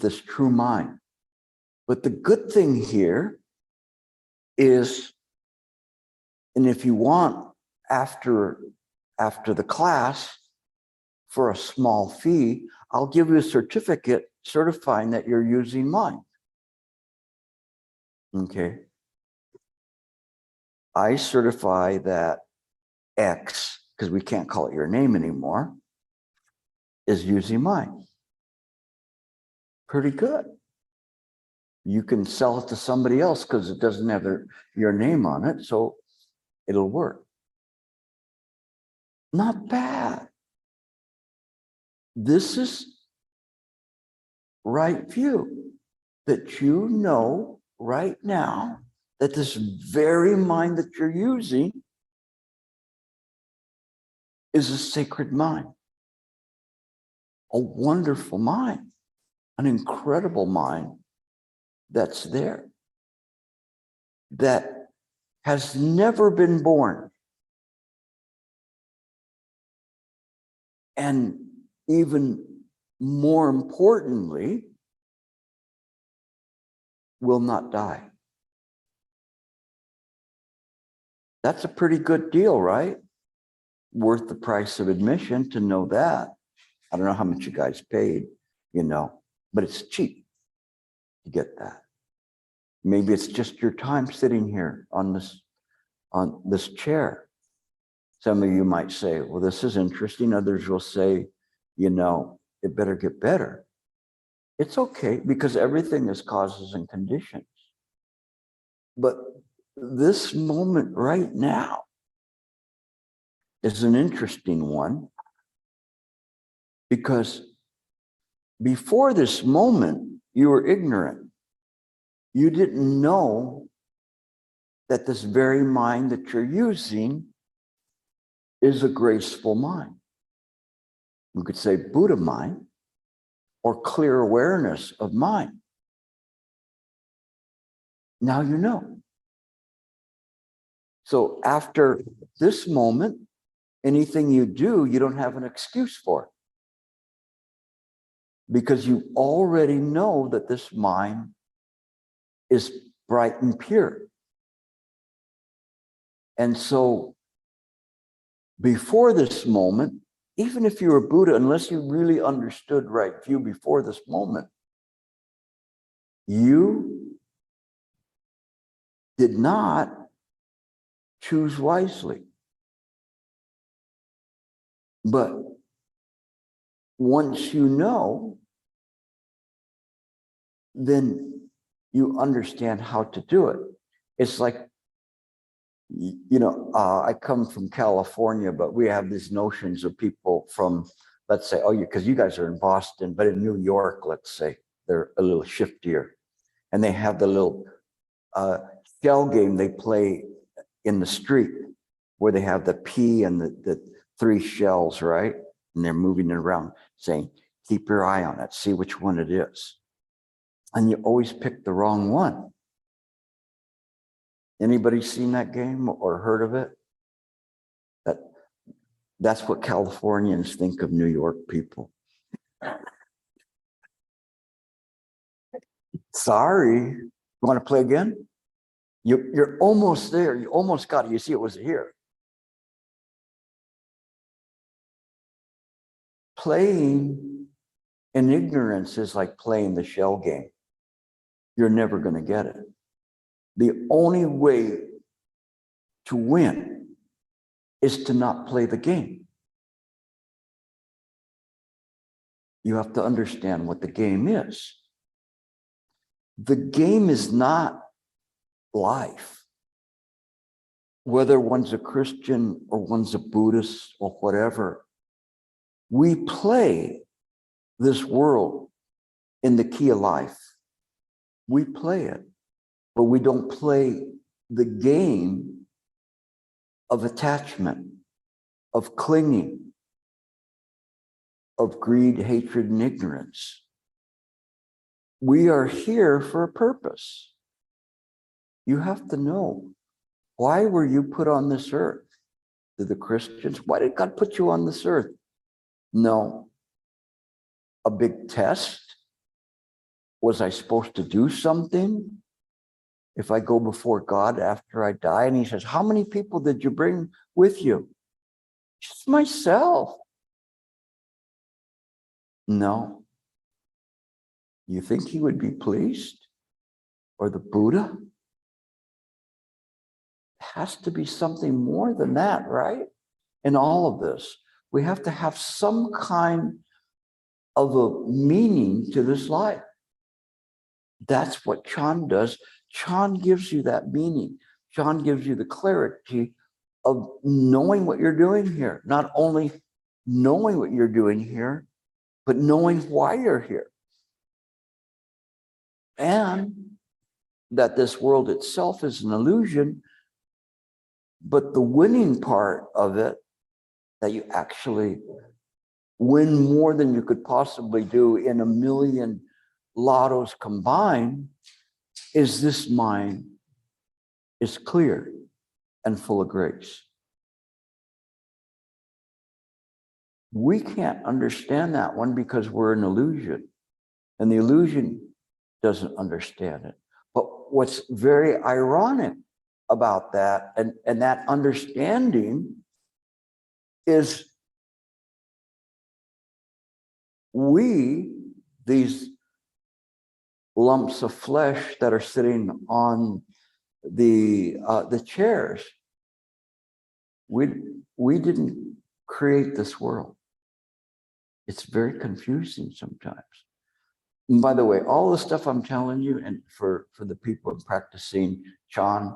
Speaker 1: this true mind. But the good thing here is, and if you want, after the class, for a small fee, I'll give you a certificate certifying that you're using mind. Okay. I certify that X, because we can't call it your name anymore, is using mind. Pretty good. You can sell it to somebody else because it doesn't have your name on it, so it'll work. Not bad. This is right view, that you know right now that this very mind that you're using is a sacred mind, a wonderful mind, an incredible mind that's there, that has never been born. And even more importantly, will not die. That's a pretty good deal, right? Worth the price of admission to know that. I don't know how much you guys paid, but it's cheap to get that. Maybe it's just your time sitting here on this chair. Some of you might say, well, this is interesting. Others will say, it better get better. It's okay, because everything is causes and conditions. But this moment right now is an interesting one, because before this moment, you were ignorant. You didn't know that this very mind that you're using is a graceful mind. We could say Buddha mind, or clear awareness of mind. Now you know. So after this moment, anything you do, you don't have an excuse for, because you already know that this mind is bright and pure. And so before this moment, even if you were Buddha, unless you really understood right view before this moment, you did not choose wisely. But once you know, then you understand how to do it. It's like, I come from California, but we have these notions of people from, let's say, because you guys are in Boston, but in New York, let's say, they're a little shiftier. And they have the little shell game they play in the street, where they have the P and the 3 shells, right? And they're moving it around, saying, keep your eye on it, see which one it is. And you always pick the wrong one. Anybody seen that game or heard of it? That's what Californians think of New York people. Sorry. You want to play again? You're almost there. You almost got it. You see, it was here. Playing in ignorance is like playing the shell game. You're never going to get it. The only way to win is to not play the game. You have to understand what the game is. The game is not life. Whether one's a Christian or one's a Buddhist or whatever, we play this world in the key of life. We play it, but we don't play the game of attachment, of clinging, of greed, hatred, and ignorance. we are here for a purpose. You have to know, why were you put on this earth? To the Christians, why did God put you on this earth? No. A big test? Was I supposed to do something? If I go before God after I die and he says, how many people did you bring with you? Just myself. No. You think he would be pleased? Or the Buddha? It has to be something more than that, right? In all of this, we have to have some kind of a meaning to this life. That's what Chan does. Chan gives you that meaning. Chan gives you the clarity of knowing what you're doing here. Not only knowing what you're doing here, but knowing why you're here. And that this world itself is an illusion, but the winning part of it, that you actually win more than you could possibly do in a million lottos combined, is this mind is clear and full of grace. We can't understand that one because we're an illusion, and the illusion doesn't understand it. But what's very ironic about that, and that understanding, is we, these lumps of flesh that are sitting on the chairs, we didn't create this world. It's very confusing sometimes. And by the way, all the stuff I'm telling you, and for the people practicing Chan,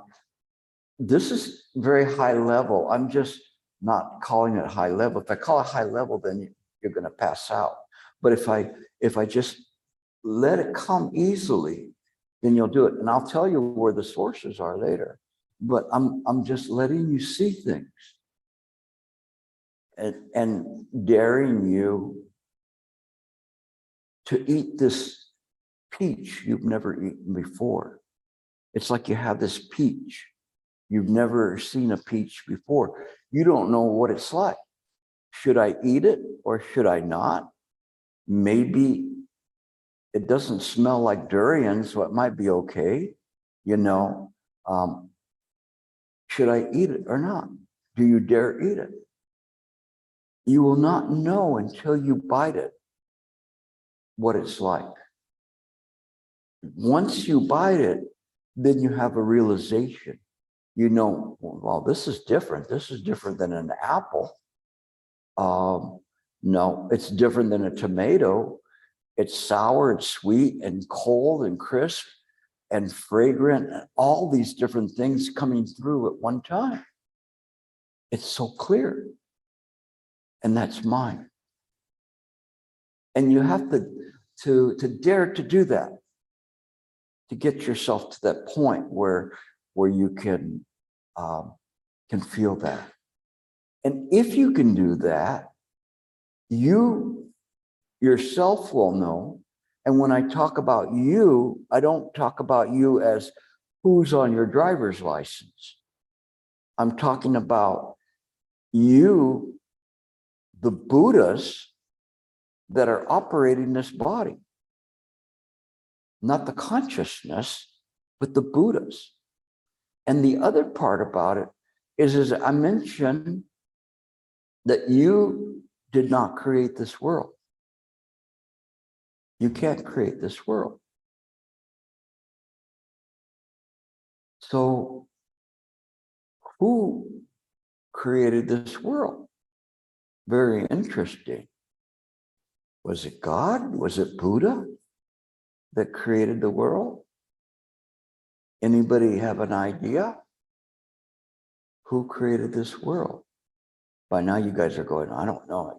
Speaker 1: this is very high level. I'm just not calling it high level. If I call it high level, then you're going to pass out. But if I just let it come easily, then you'll do it. And I'll tell you where the sources are later. But I'm just letting you see things and daring you to eat this peach you've never eaten before. It's like you have this peach. You've never seen a peach before. You don't know what it's like. Should I eat it or should I not? Maybe it doesn't smell like durian, so it might be okay. You know, should I eat it or not? Do you dare eat it? You will not know until you bite it what it's like. Once you bite it, then you have a realization. You know, well, this is different. This is different than an apple. No, it's different than a tomato. It's sour, it's sweet, and cold, and crisp, and fragrant, and all these different things coming through at one time. It's so clear. And that's mine. And you have to dare to do that, to get yourself to that point where you can feel that. And if you can do that, you yourself will know. And when I talk about you, I don't talk about you as who's on your driver's license. I'm talking about you, the Buddhas that are operating this body. Not the consciousness, but the Buddhas. And the other part about it is I mentioned that you did not create this world. You can't create this world. So who created this world? Very interesting. Was it God? Was it Buddha that created the world? Anybody have an idea? Who created this world? By now you guys are going, I don't know.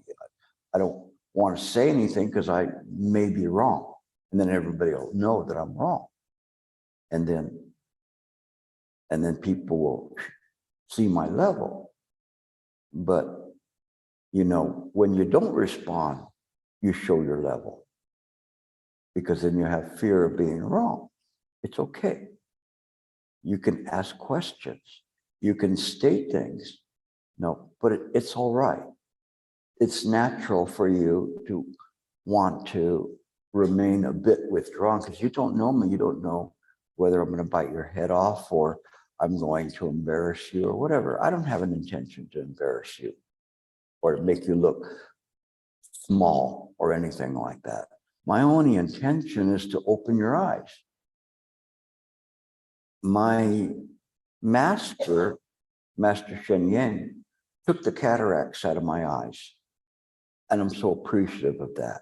Speaker 1: I don't want to say anything because I may be wrong. And then everybody will know that I'm wrong. And then people will see my level. But, you know, when you don't respond, you show your level. because then you have fear of being wrong. It's okay. You can ask questions. You can state things. No, but it's all right. It's natural for you to want to remain a bit withdrawn because you don't know me. You don't know whether I'm going to bite your head off or I'm going to embarrass you or whatever. I don't have an intention to embarrass you or to make you look small or anything like that. My only intention is to open your eyes. My master, Master Shen Yang, took the cataracts out of my eyes. And I'm so appreciative of that.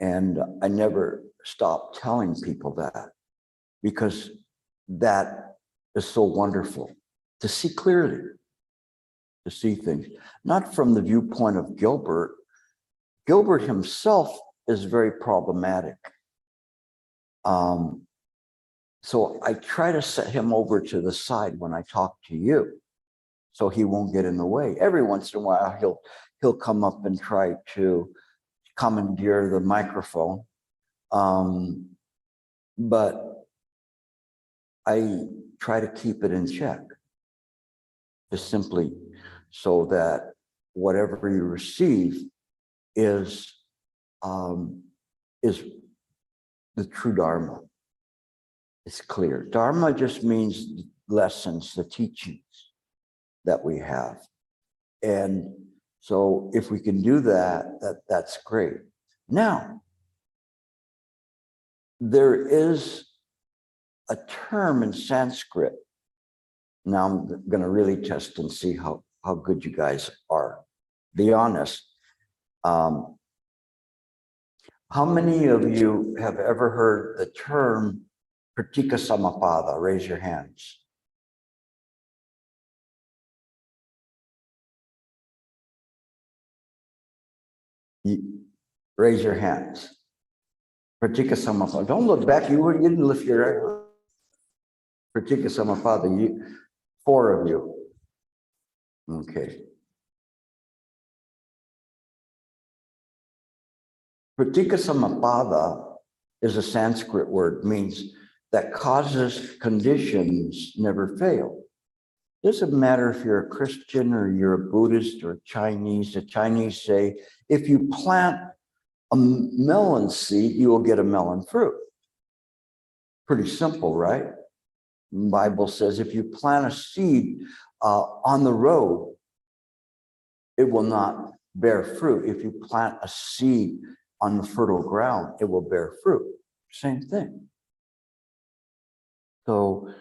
Speaker 1: And I never stop telling people that because that is so wonderful to see clearly, to see things, not from the viewpoint of Gilbert. Gilbert himself is very problematic. So I try to set him over to the side when I talk to you, so he won't get in the way. Every once in a while, he'll come up and try to commandeer the microphone. But I try to keep it in check, just simply so that whatever you receive is the true Dharma. It's clear. Dharma just means lessons, the teachings that we have. And so if we can do that, that's great. Now, there is a term in Sanskrit. Now I'm going to really test and see how good you guys are. Be honest. How many of you have ever heard the term Pratika Samapada? Raise your hands. Raise your hands. Pratika Samapada. Don't look back. You didn't lift your hand. Pratika Samapada. 4 of you. Okay. Pratika Samapada is a Sanskrit word, means that causes conditions never fail. Doesn't matter if you're a Christian or you're a Buddhist or Chinese. The Chinese say, if you plant a melon seed, you will get a melon fruit. Pretty simple, right? The Bible says if you plant a seed on the road, it will not bear fruit. If you plant a seed on the fertile ground, it will bear fruit. Same thing. So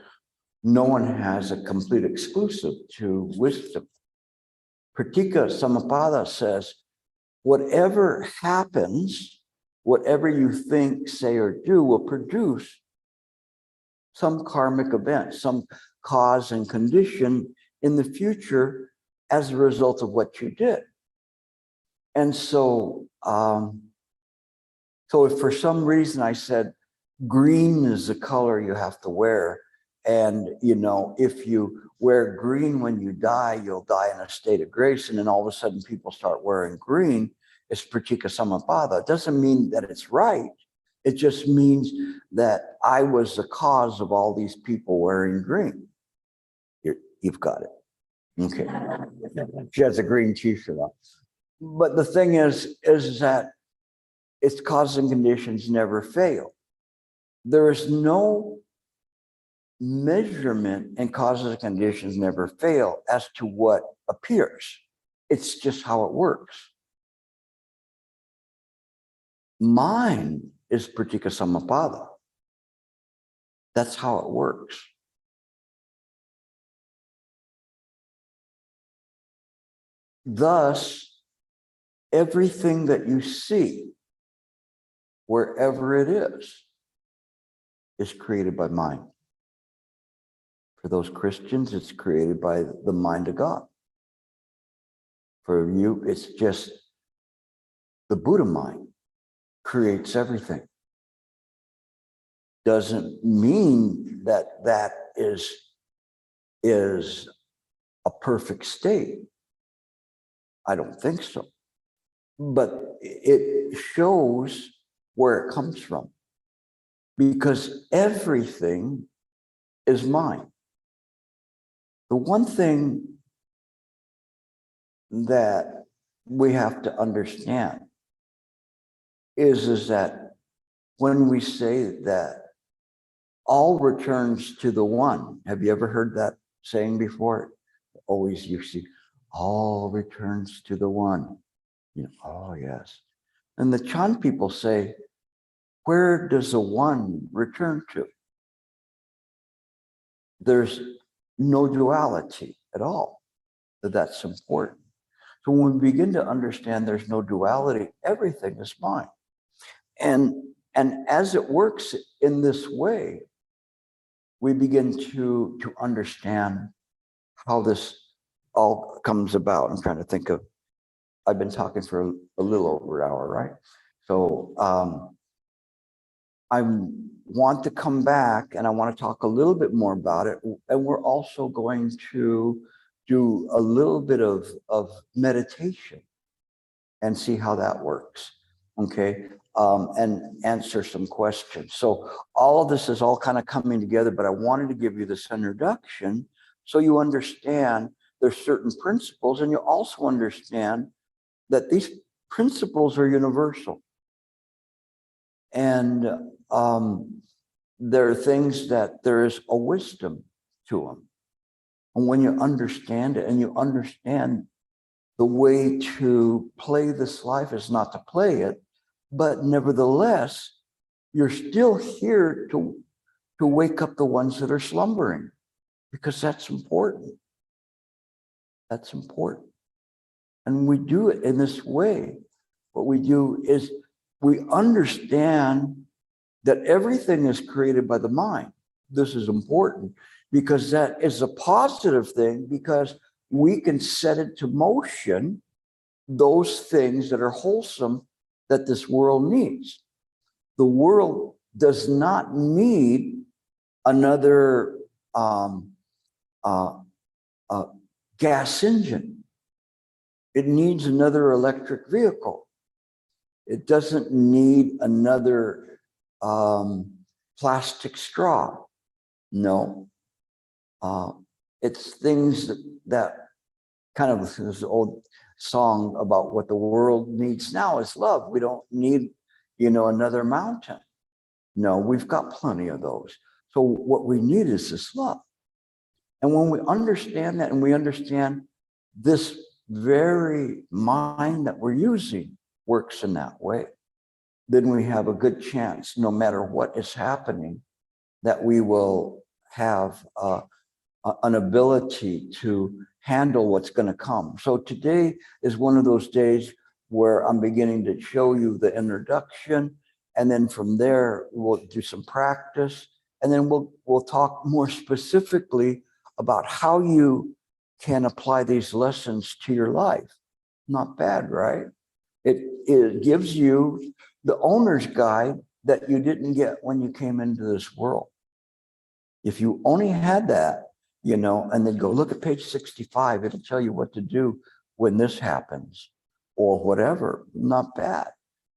Speaker 1: no one has a complete exclusive to wisdom. Pratika Samapada says, whatever happens, whatever you think, say, or do will produce some karmic event, some cause and condition in the future as a result of what you did. And so, so if for some reason I said green is the color you have to wear, and if you wear green when you die, you'll die in a state of grace, and then all of a sudden people start wearing green, it's Pratika Samapada. It doesn't mean that it's right. It just means that I was the cause of all these people wearing green. You've got it. Okay. She has a green t-shirt on. But the thing is that its causes and conditions never fail. There is no measurement, and causes and conditions never fail as to what appears. It's just how it works. Mind is Pratika Samapada. That's how it works. Thus, everything that you see, wherever it is created by mind. For those Christians, it's created by the mind of God. For you, it's just the Buddha mind creates everything. Doesn't mean that that is a perfect state. I don't think so. But it shows where it comes from, because everything is mine. The one thing that we have to understand is that when we say that all returns to the one, have you ever heard that saying before? Always you see, all returns to the one. You know, oh yes. And the Chan people say, where does the one return to? There's no duality at all. That's important. So when we begin to understand there's no duality, everything is mine. And as it works in this way, we begin to understand how this all comes about. I'm trying to think of, I've been talking for a little over an hour, right? So I want to come back and I want to talk a little bit more about it. And we're also going to do a little bit of meditation and see how that works, okay? And answer some questions. So all of this is all kind of coming together, but I wanted to give you this introduction so you understand there's certain principles, and you also understand that these principles are universal. And there are things that there is a wisdom to them. And when you understand it and you understand the way to play this life is not to play it, but nevertheless, you're still here to wake up the ones that are slumbering, because that's important. That's important. And we do it in this way. What we do is we understand that everything is created by the mind. This is important because that is a positive thing, because we can set into motion those things that are wholesome that this world needs. The world does not need another gas engine. It needs another electric vehicle. It doesn't need another plastic straw. No. It's things that kind of this old song about what the world needs now is love. We don't need, another mountain. No, we've got plenty of those. So what we need is this love. And when we understand that, and we understand this very mind that we're using works in that way, then we have a good chance, no matter what is happening, that we will have an ability to handle what's going to come. So today is one of those days where I'm beginning to show you the introduction, and then from there we'll do some practice, and then we'll talk more specifically about how you can apply these lessons to your life. Not bad, right? It gives you the owner's guide that you didn't get when you came into this world. If you only had that, and then go look at page 65, it'll tell you what to do when this happens or whatever. Not bad.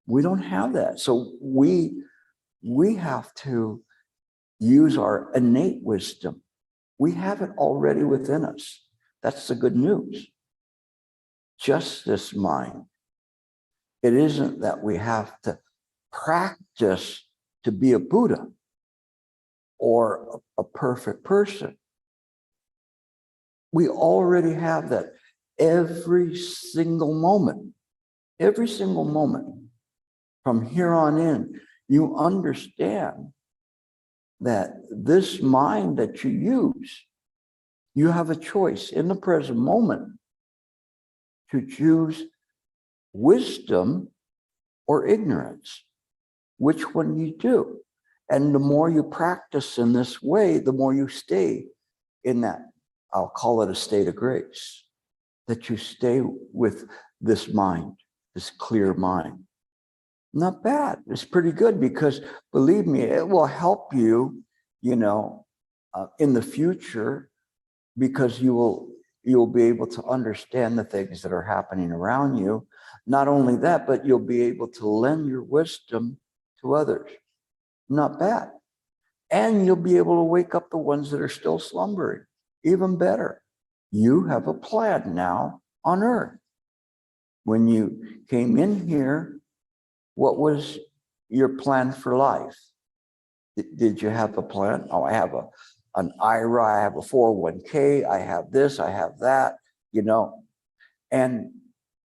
Speaker 1: We don't have that. So we have to use our innate wisdom. We have it already within us. That's the good news. Just this mind. It isn't that we have to practice to be a Buddha or a perfect person. We already have that every single moment from here on in. You understand that this mind that you use, you have a choice in the present moment to choose wisdom or ignorance. Which one you do? And the more you practice in this way, the more you stay in that, I'll call it a state of grace, that you stay with this mind, this clear mind. Not bad. It's pretty good, because believe me, it will help you, in the future, because you'll be able to understand the things that are happening around you. Not only that, but you'll be able to lend your wisdom to others. Not bad. And you'll be able to wake up the ones that are still slumbering. Even better. You have a plan now on earth. When you came in here, what was your plan for life? Did you have a plan? Oh, I have an IRA, I have a 401k, I have this, I have that, you know. And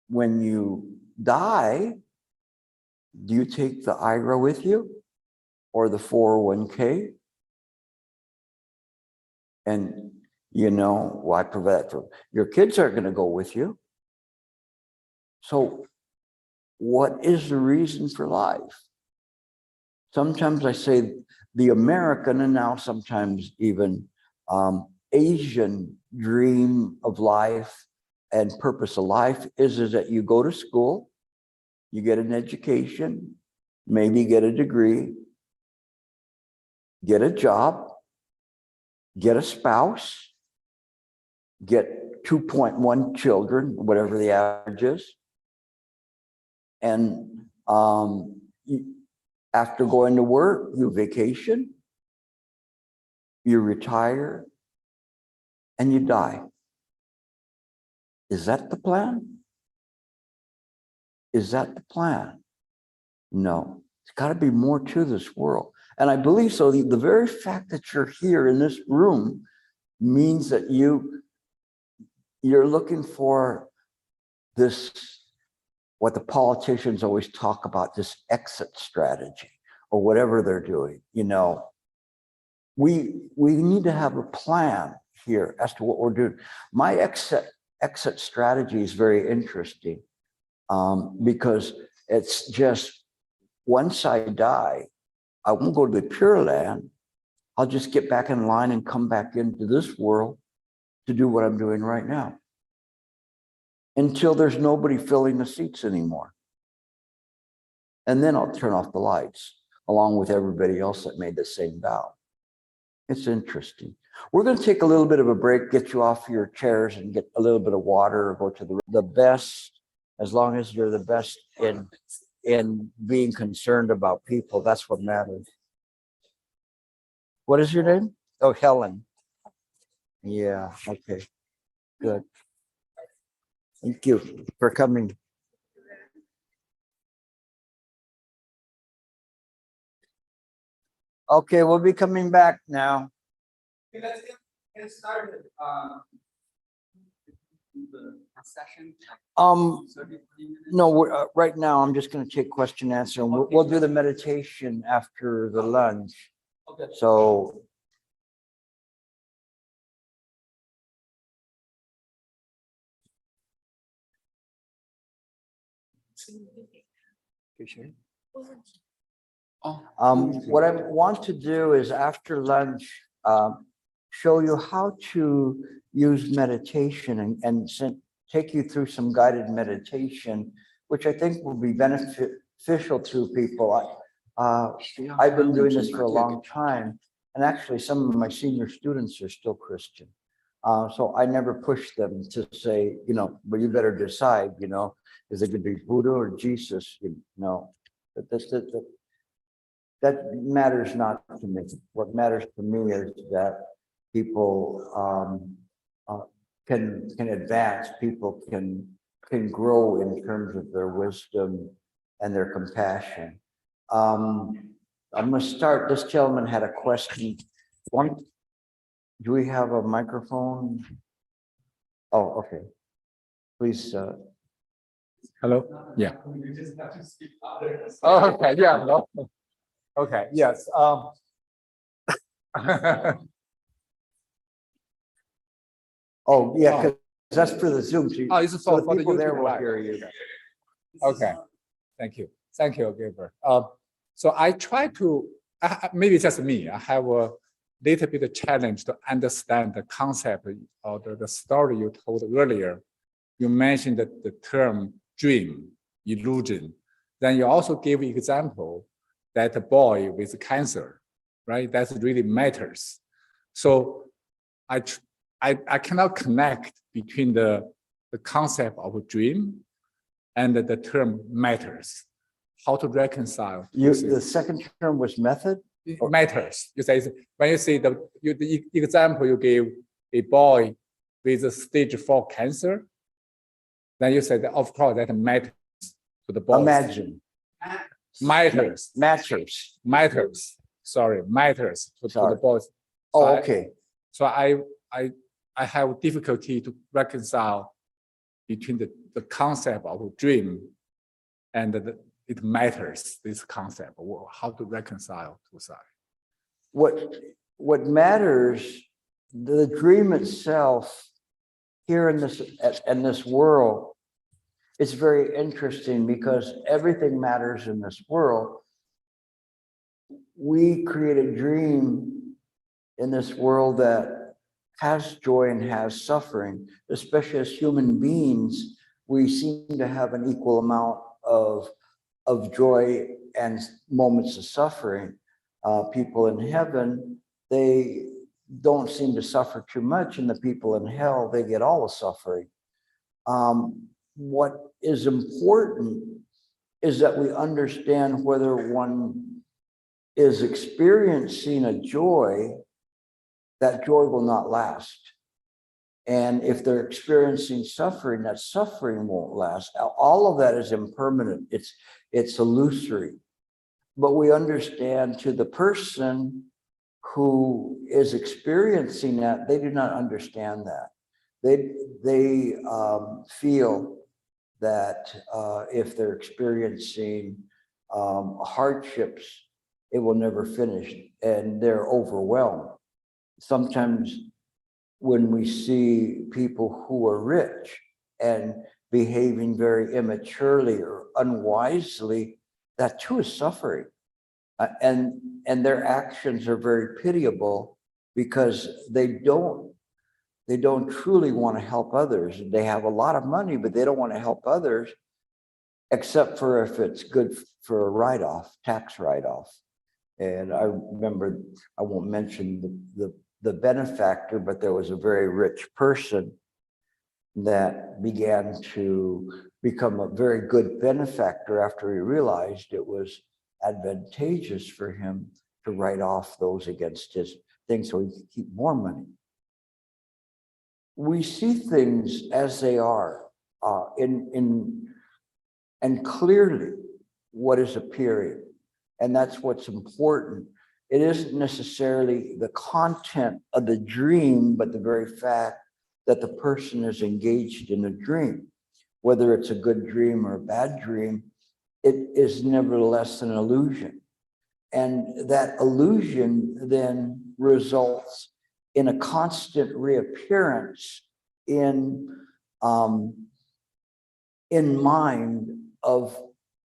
Speaker 1: when you die, do you take the IRA with you or the 401k? And you know, why provide for your kids aren't going to go with you. So what is the reason for life? Sometimes I say the American and now sometimes even Asian dream of life and purpose of life is that you go to school, you get an education, maybe get a degree, get a job, get a spouse, get 2.1 children, whatever the average is. And after going to work, you vacation, you retire, and you die. Is that the plan? Is that the plan? No, it's got to be more to this world. And I believe so. The very fact that you're here in this room means that you're looking for this, what the politicians always talk about, this exit strategy or whatever they're doing. You know, we need to have a plan here as to what we're doing. My exit strategy is very interesting because it's just, once I die, I won't go to the Pure Land. I'll just get back in line and come back into this world to do what I'm doing right now, until there's nobody filling the seats anymore. And then I'll turn off the lights along with everybody else that made the same vow. It's interesting. We're going to take a little bit of a break, get you off your chairs and get a little bit of water, or go to the best, as long as you're the best in being concerned about people. That's what matters. What is your name? Oh, Helen. Yeah, okay, good. Thank you for coming. Okay, we'll be coming back now.
Speaker 2: Let's get started. The session.
Speaker 1: No, right now I'm just going to take question answer, and we'll do the meditation after the lunch.
Speaker 2: Okay.
Speaker 1: So. What I want to do is after lunch, show you how to use meditation and take you through some guided meditation, which I think will be beneficial to people. I've been doing this for a long time, and actually some of my senior students are still Christian. So I never push them to say, you know, but you better decide, you know, is it going to be Buddha or Jesus? You know, that matters not to me. What matters to me is that people can advance, people can grow in terms of their wisdom and their compassion. I'm going to start. This gentleman had a question. Do we have a microphone? Oh, okay. Please.
Speaker 3: Hello? Yeah.
Speaker 2: You just have to speak louder.
Speaker 3: Oh, okay, yeah, no. Okay, yes.
Speaker 1: Oh, yeah, 'cause that's for the Zoom. So
Speaker 3: Oh, it's
Speaker 1: so
Speaker 3: for the
Speaker 1: people there
Speaker 3: YouTube
Speaker 1: will
Speaker 3: live.
Speaker 1: hear you.
Speaker 3: Okay, thank you. Thank you, Gilbert. So I try to, maybe just me, I have a little bit of challenge to understand the concept or the story you told earlier. You mentioned that the term dream, illusion. Then you also gave example that a boy with cancer, right? That really matters. So I cannot connect between the concept of a dream and the term matters. how to reconcile.
Speaker 1: The second term was method?
Speaker 3: It matters. You say when you see the example you gave a boy with a stage 4 cancer, then you said, of course, that matters to the boy.
Speaker 1: Imagine.
Speaker 3: Matters.
Speaker 1: Matters.
Speaker 3: Sorry, matters to
Speaker 1: Sorry.
Speaker 3: the boys.
Speaker 1: Oh, okay.
Speaker 3: So I have difficulty to reconcile between the concept of dream and it matters, this concept. How to reconcile two sides.
Speaker 1: What matters, the dream itself here in this world, it's very interesting because everything matters in this world. We create a dream in this world that has joy and has suffering, especially as human beings. We seem to have an equal amount of joy and moments of suffering. People in heaven, they don't seem to suffer too much, and the people in hell, they get all the suffering. What is important is that we understand whether one is experiencing a joy, that joy will not last. And if they're experiencing suffering, that suffering won't last. All of that is impermanent. It's illusory. But we understand to the person who is experiencing that, they do not understand that. They feel that if they're experiencing hardships, it will never finish, and they're overwhelmed. Sometimes when we see people who are rich and behaving very immaturely or unwisely, that too is suffering. And their actions are very pitiable because they don't truly want to help others. They have a lot of money, but they don't want to help others, except for if it's good for a write-off, tax write-off. And I remember, I won't mention the benefactor, but there was a very rich person that began to become a very good benefactor after he realized it was advantageous for him to write off those against his things so he could keep more money. We see things as they are and clearly what is appearing. And that's what's important. It isn't necessarily the content of the dream, but the very fact that the person is engaged in a dream. Whether it's a good dream or a bad dream, it is nevertheless an illusion. And that illusion then results in a constant reappearance in mind of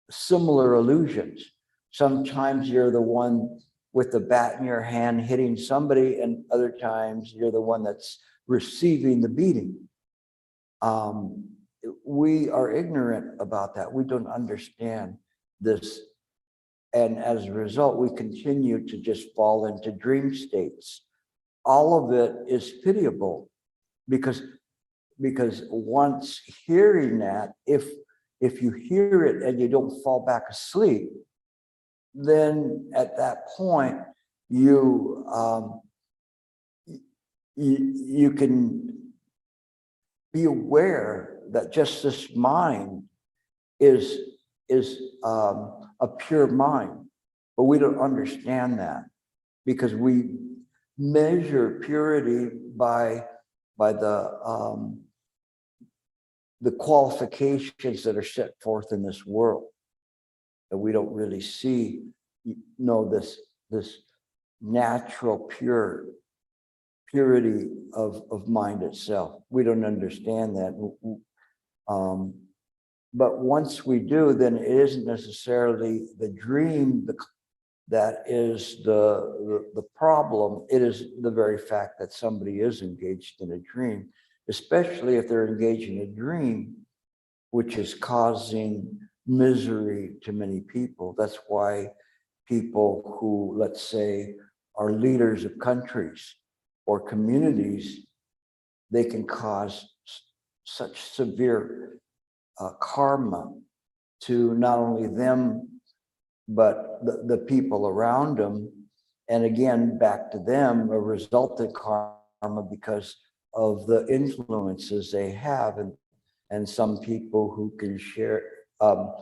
Speaker 1: similar illusions. Sometimes you're the one with the bat in your hand hitting somebody, and other times you're the one that's receiving the beating. We are ignorant about that. We don't understand this. And as a result, we continue to just fall into dream states. All of it is pitiable because once hearing that, if you hear it and you don't fall back asleep, then at that point you can be aware that just this mind is a pure mind, but we don't understand that because we measure purity by the qualifications that are set forth in this world, that we don't really see, this natural purity of mind itself. We don't understand that. But once we do, then it isn't necessarily the dream that is the problem. It is the very fact that somebody is engaged in a dream, especially if they're engaged in a dream which is causing misery to many people. That's why people who, let's say, are leaders of countries or communities, they can cause such severe karma to not only them, but the people around them, and again, back to them, a resultant karma because of the influences they have. And some people who can share,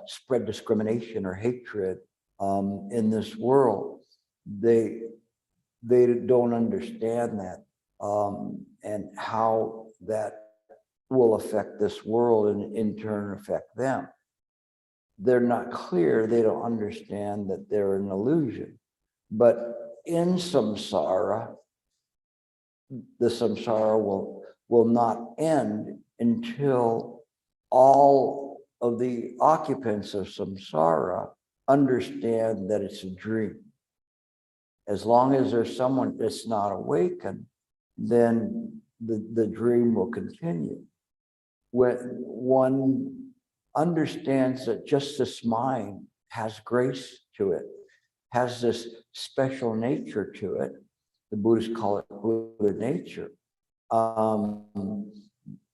Speaker 1: spread discrimination or hatred in this world, they don't understand that and how that will affect this world and in turn affect them. They're not clear, they don't understand that they're an illusion. But in samsara, the samsara will not end until all of the occupants of samsara understand that it's a dream. As long as there's someone that's not awakened, then the dream will continue. When one understands that just this mind has grace to it, has this special nature to it, the Buddhists call it Buddha nature.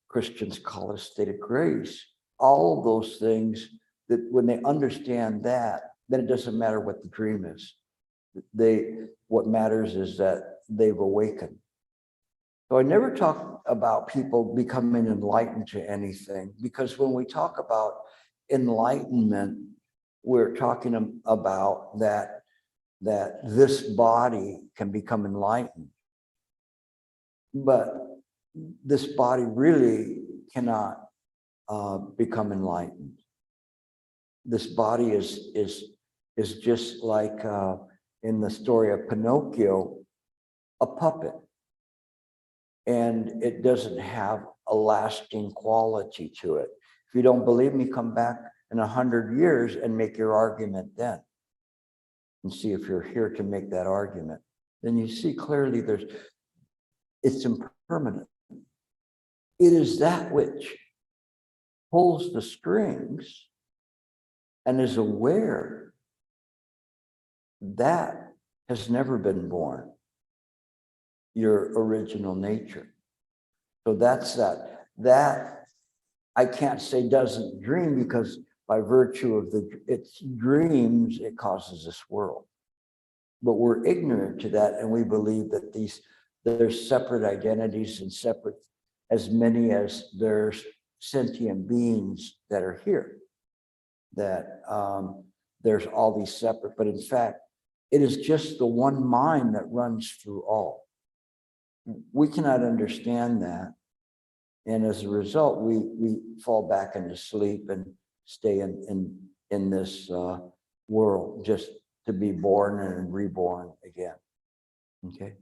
Speaker 1: Christians call it a state of grace. All of those things, that when they understand that, then it doesn't matter what the dream is. What matters is that they've awakened. So I never talk about people becoming enlightened to anything, because when we talk about enlightenment, we're talking about that this body can become enlightened. But this body really cannot become enlightened. This body is just like in the story of Pinocchio, a puppet. And it doesn't have a lasting quality to it. If you don't believe me, come back in 100 years and make your argument then. And see if you're here to make that argument. Then you see clearly it's impermanent. It is that which pulls the strings and is aware that has never been born. Your original nature. So that's that I can't say doesn't dream, because by virtue of its dreams, it causes this world. But we're ignorant to that, and we believe that there's separate identities and separate, as many as there's sentient beings that are here. That there's all these separate, but in fact, it is just the one mind that runs through all. We cannot understand that. And as a result, we fall back into sleep and stay in this world just to be born and reborn again. Okay,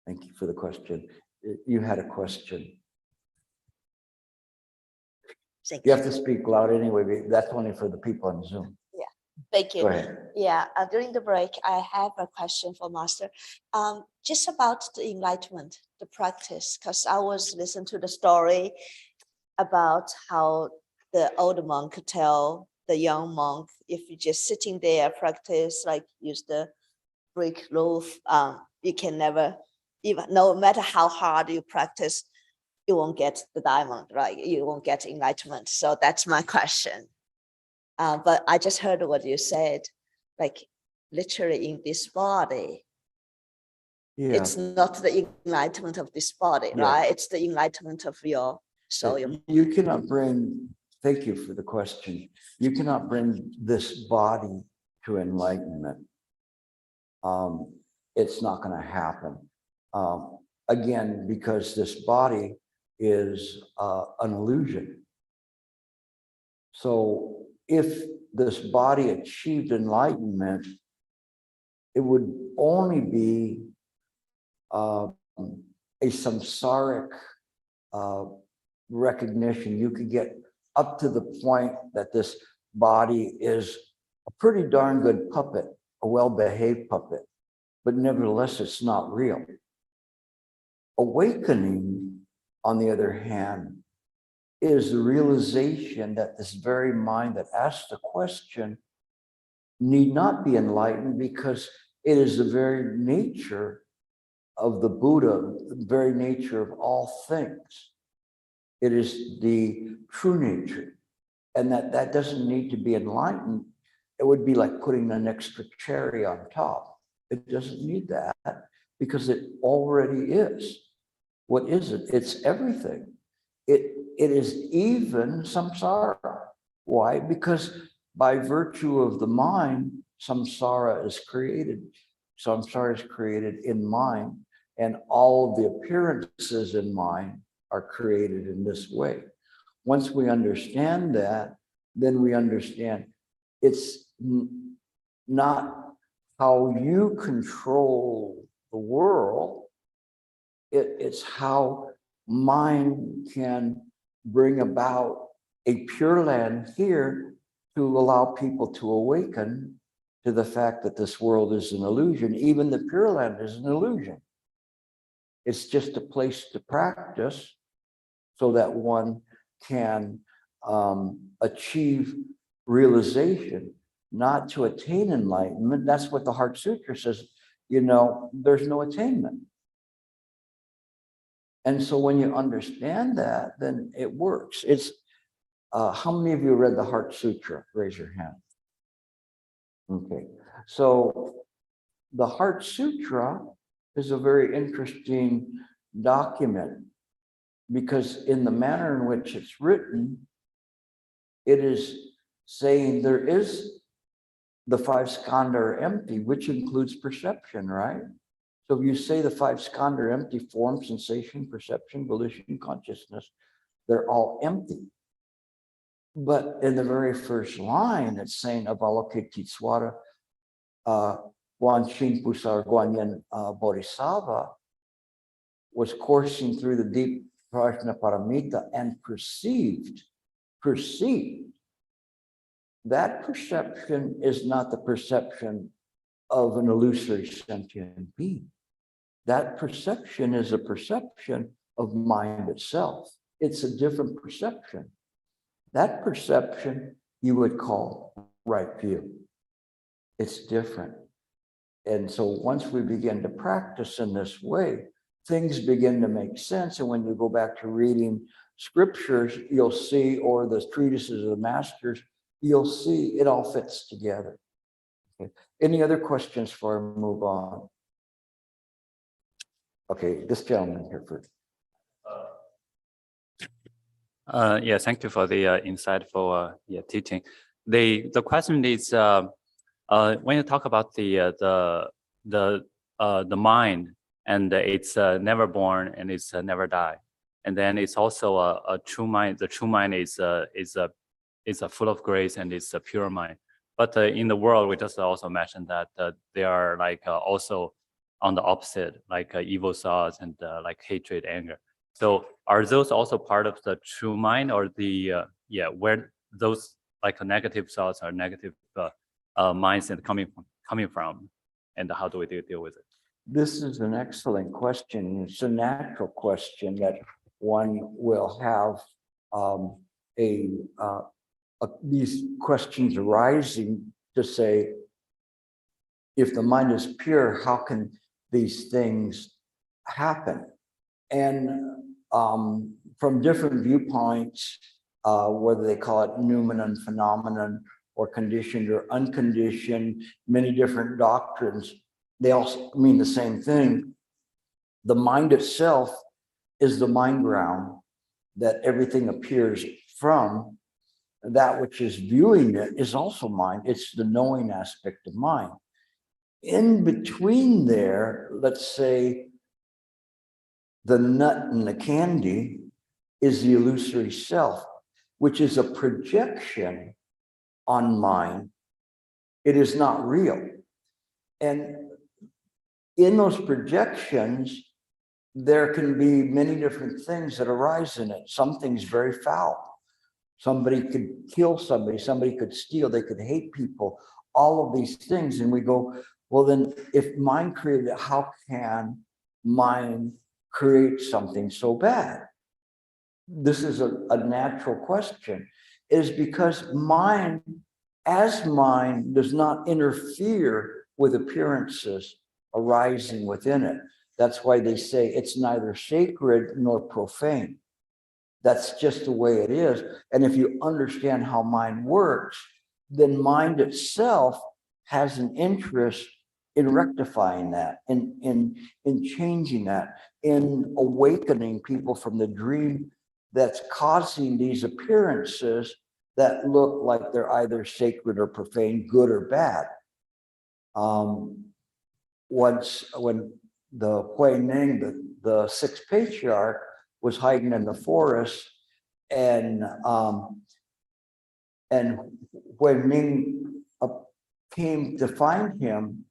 Speaker 1: thank you for the question. You had a question. You have to speak loud anyway, that's only for the people on Zoom.
Speaker 4: Thank you.
Speaker 1: Go ahead.
Speaker 4: Yeah, during the break, I have a question for Master. Just about the enlightenment, the practice, because I was listening to the story about how the old monk could tell the young monk, if you just sitting there, practice, like use the brick roof, you can never, even no matter how hard you practice, you won't get the diamond, right? You won't get enlightenment. So that's my question. But I just heard what you said, like literally in this body.
Speaker 1: Yeah.
Speaker 4: It's not the enlightenment of this body,
Speaker 1: Yeah.
Speaker 4: right? It's the enlightenment of your soul.
Speaker 1: You cannot bring, thank you for the question. You cannot bring this body to enlightenment. It's not going to happen. Again, because this body is an illusion. So if this body achieved enlightenment, it would only be a samsaric recognition. You could get up to the point that this body is a pretty darn good puppet, a well-behaved puppet, but nevertheless, it's not real. Awakening, on the other hand, is the realization that this very mind that asks the question need not be enlightened, because it is the very nature of the Buddha, the very nature of all things. It is the true nature, and that doesn't need to be enlightened, it would be like putting an extra cherry on top. It doesn't need that because it already is. What is it? It's everything. It is even samsara. Why? Because by virtue of the mind, samsara is created. Samsara is created in mind, and all of the appearances in mind are created in this way. Once we understand that, then we understand it's not how you control the world, it's how mind can bring about a pure land here to allow people to awaken to the fact that this world is an illusion. Even the Pure Land is an illusion. It's just a place to practice so that one can achieve realization, not to attain enlightenment. That's what the Heart Sutra says, you know, there's no attainment. And so when you understand that, then it works. It's, how many of you read the Heart Sutra? Raise your hand. Okay, so the Heart Sutra is a very interesting document because in the manner in which it's written, it is saying there is the five skandha are empty, which includes perception, right? So if you say the five skandha are empty, form, sensation, perception, volition, consciousness, they're all empty. But in the very first line, it's saying Avalokitesvara Guanxin Pusar Guanyin Bodhisattva was coursing through the deep Prajna Paramita and perceived. That perception is not the perception of an illusory sentient being. That perception is a perception of mind itself. It's a different perception. That perception you would call right view. It's different. And so once we begin to practice in this way, things begin to make sense. And when you go back to reading scriptures, you'll see, or the treatises of the masters, you'll see it all fits together. Okay. Any other questions before I move on? Okay, this gentleman here first.
Speaker 5: Yeah, thank you for the insightful teaching. The question is when you talk about the mind and it's never born and it's never die, and then it's also a true mind. The true mind is full of grace and it's a pure mind. But in the world, we just also mentioned that they are like also on the opposite, like evil thoughts and like hatred, anger. So are those also part of the true mind, or the where those like negative thoughts or negative minds and coming from, and how do we deal with it?
Speaker 1: This is an excellent question. It's a natural question that one will have these questions arising to say, if the mind is pure, how can these things happen? And from different viewpoints, whether they call it noumenon, phenomenon, or conditioned or unconditioned, many different doctrines, they all mean the same thing. The mind itself is the mind ground that everything appears from. That which is viewing it is also mind. It's the knowing aspect of mind. In between there, let's say the nut and the candy is the illusory self, which is a projection on mind. It is not real. And in those projections, there can be many different things that arise in it. Some things very foul. Somebody could kill somebody, somebody could steal, they could hate people, all of these things. And we go, well, then if mind created it, how can mind create something so bad? This is a natural question. It is because mind, as mind, does not interfere with appearances arising within it. That's why they say it's neither sacred nor profane. That's just the way it is. And if you understand how mind works, then mind itself has an interest in rectifying that, in changing that, in awakening people from the dream that's causing these appearances that look like they're either sacred or profane, good or bad. Once when the Huineng, the sixth patriarch, was hiding in the forest, and Huineng came to find him,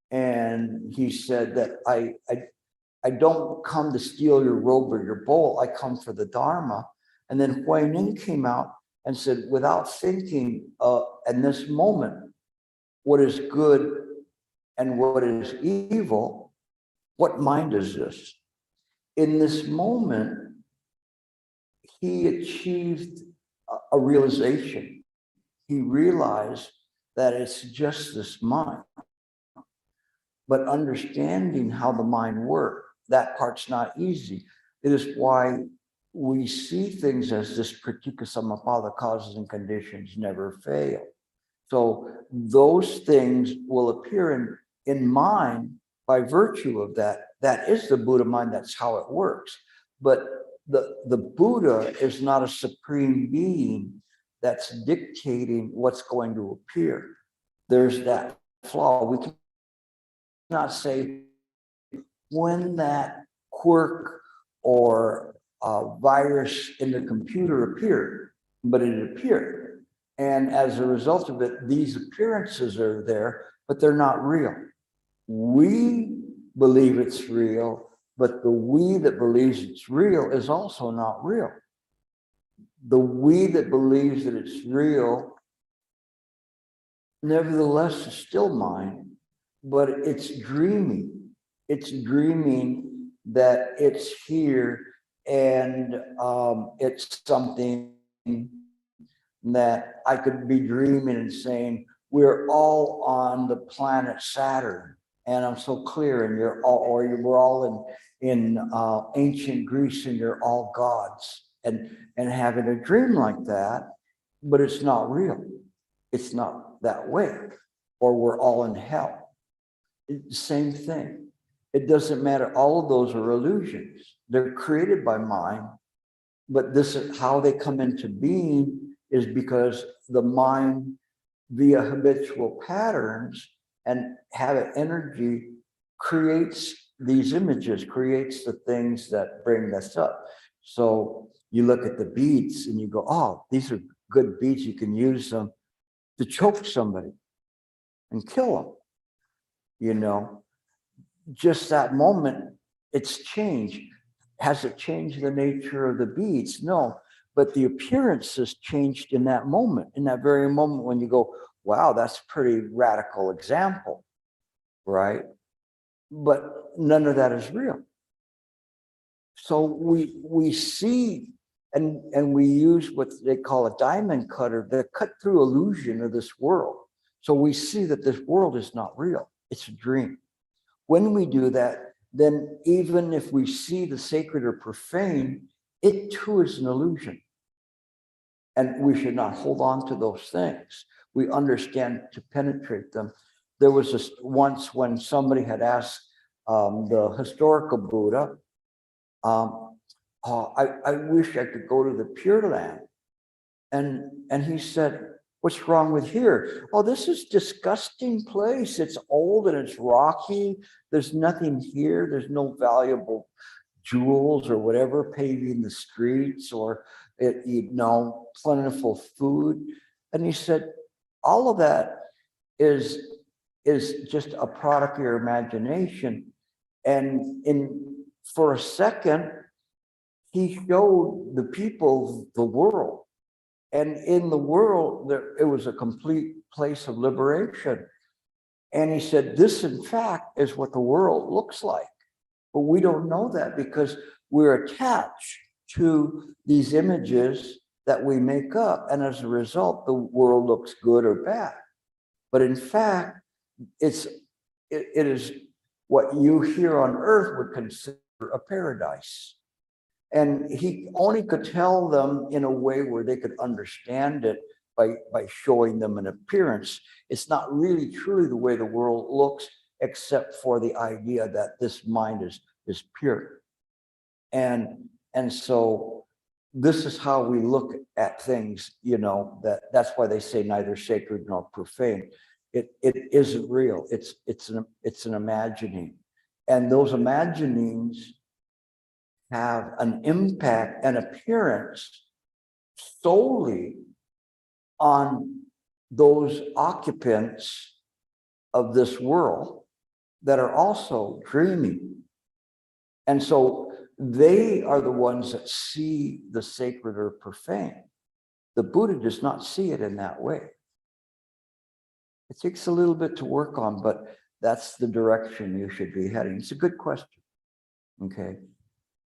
Speaker 1: and he said that I don't come to steal your robe or your bowl, I come for the Dharma. And then Huineng came out and said, without thinking, in this moment, what is good and what is evil, what mind is this? In this moment, he achieved a realization. He realized that it's just this mind. But understanding how the mind works, that part's not easy. It is why we see things as this pratika samappada, causes and conditions never fail. So those things will appear in mind by virtue of that. That is the Buddha mind, that's how it works. But the Buddha is not a supreme being that's dictating what's going to appear. There's that flaw. We cannot say when that quirk or virus in the computer appeared, but it appeared. And as a result of it, these appearances are there, but they're not real. We believe it's real, but the we that believes it's real is also not real. The we that believes that it's real, nevertheless, is still mine, but it's dreaming. It's dreaming that it's here, and it's something that I could be dreaming and saying, we're all on the planet Saturn, and I'm so clear, and you're all, or we're all in ancient Greece, and you're all gods, and having a dream like that, but it's not real. It's not that way. Or we're all in hell. It's the same thing. It doesn't matter. All of those are illusions. They're created by mind, but this is how they come into being, is because the mind, via habitual patterns and habit energy, creates these images, creates the things that bring this up. So you look at the beads and you go, oh, these are good beads. You can use them to choke somebody and kill them. You know, just that moment, it's changed. Has it changed the nature of the beads? No, but the appearance has changed in that moment, in that very moment when you go, wow, that's a pretty radical example, right? But none of that is real. So we see, and we use what they call a diamond cutter to cut through illusion of this world. So we see that this world is not real. It's a dream. When we do that, then even if we see the sacred or profane, it too is an illusion. And we should not hold on to those things. We understand to penetrate them. There was this once when somebody had asked the historical Buddha, I wish I could go to the Pure Land. And he said, what's wrong with here? Oh, this is disgusting place. It's old and it's rocky. There's nothing here. There's no valuable jewels or whatever paving the streets, or plentiful food. And he said, all of that is just a product of your imagination. And for a second, he showed the people the world. And in the world, it was a complete place of liberation. And he said, this, in fact, is what the world looks like. But we don't know that because we're attached to these images that we make up. And as a result, the world looks good or bad. But in fact, it is what you here on earth would consider a paradise. And he only could tell them in a way where they could understand it by showing them an appearance. It's not really truly the way the world looks, except for the idea that this mind is pure. And so this is how we look at things, you know, that's why they say neither sacred nor profane. It isn't real. It's an imagining. And those imaginings have an impact and appearance solely on those occupants of this world that are also dreaming. And so they are the ones that see the sacred or profane. The Buddha does not see it in that way. It takes a little bit to work on, but that's the direction you should be heading. It's a good question. Okay.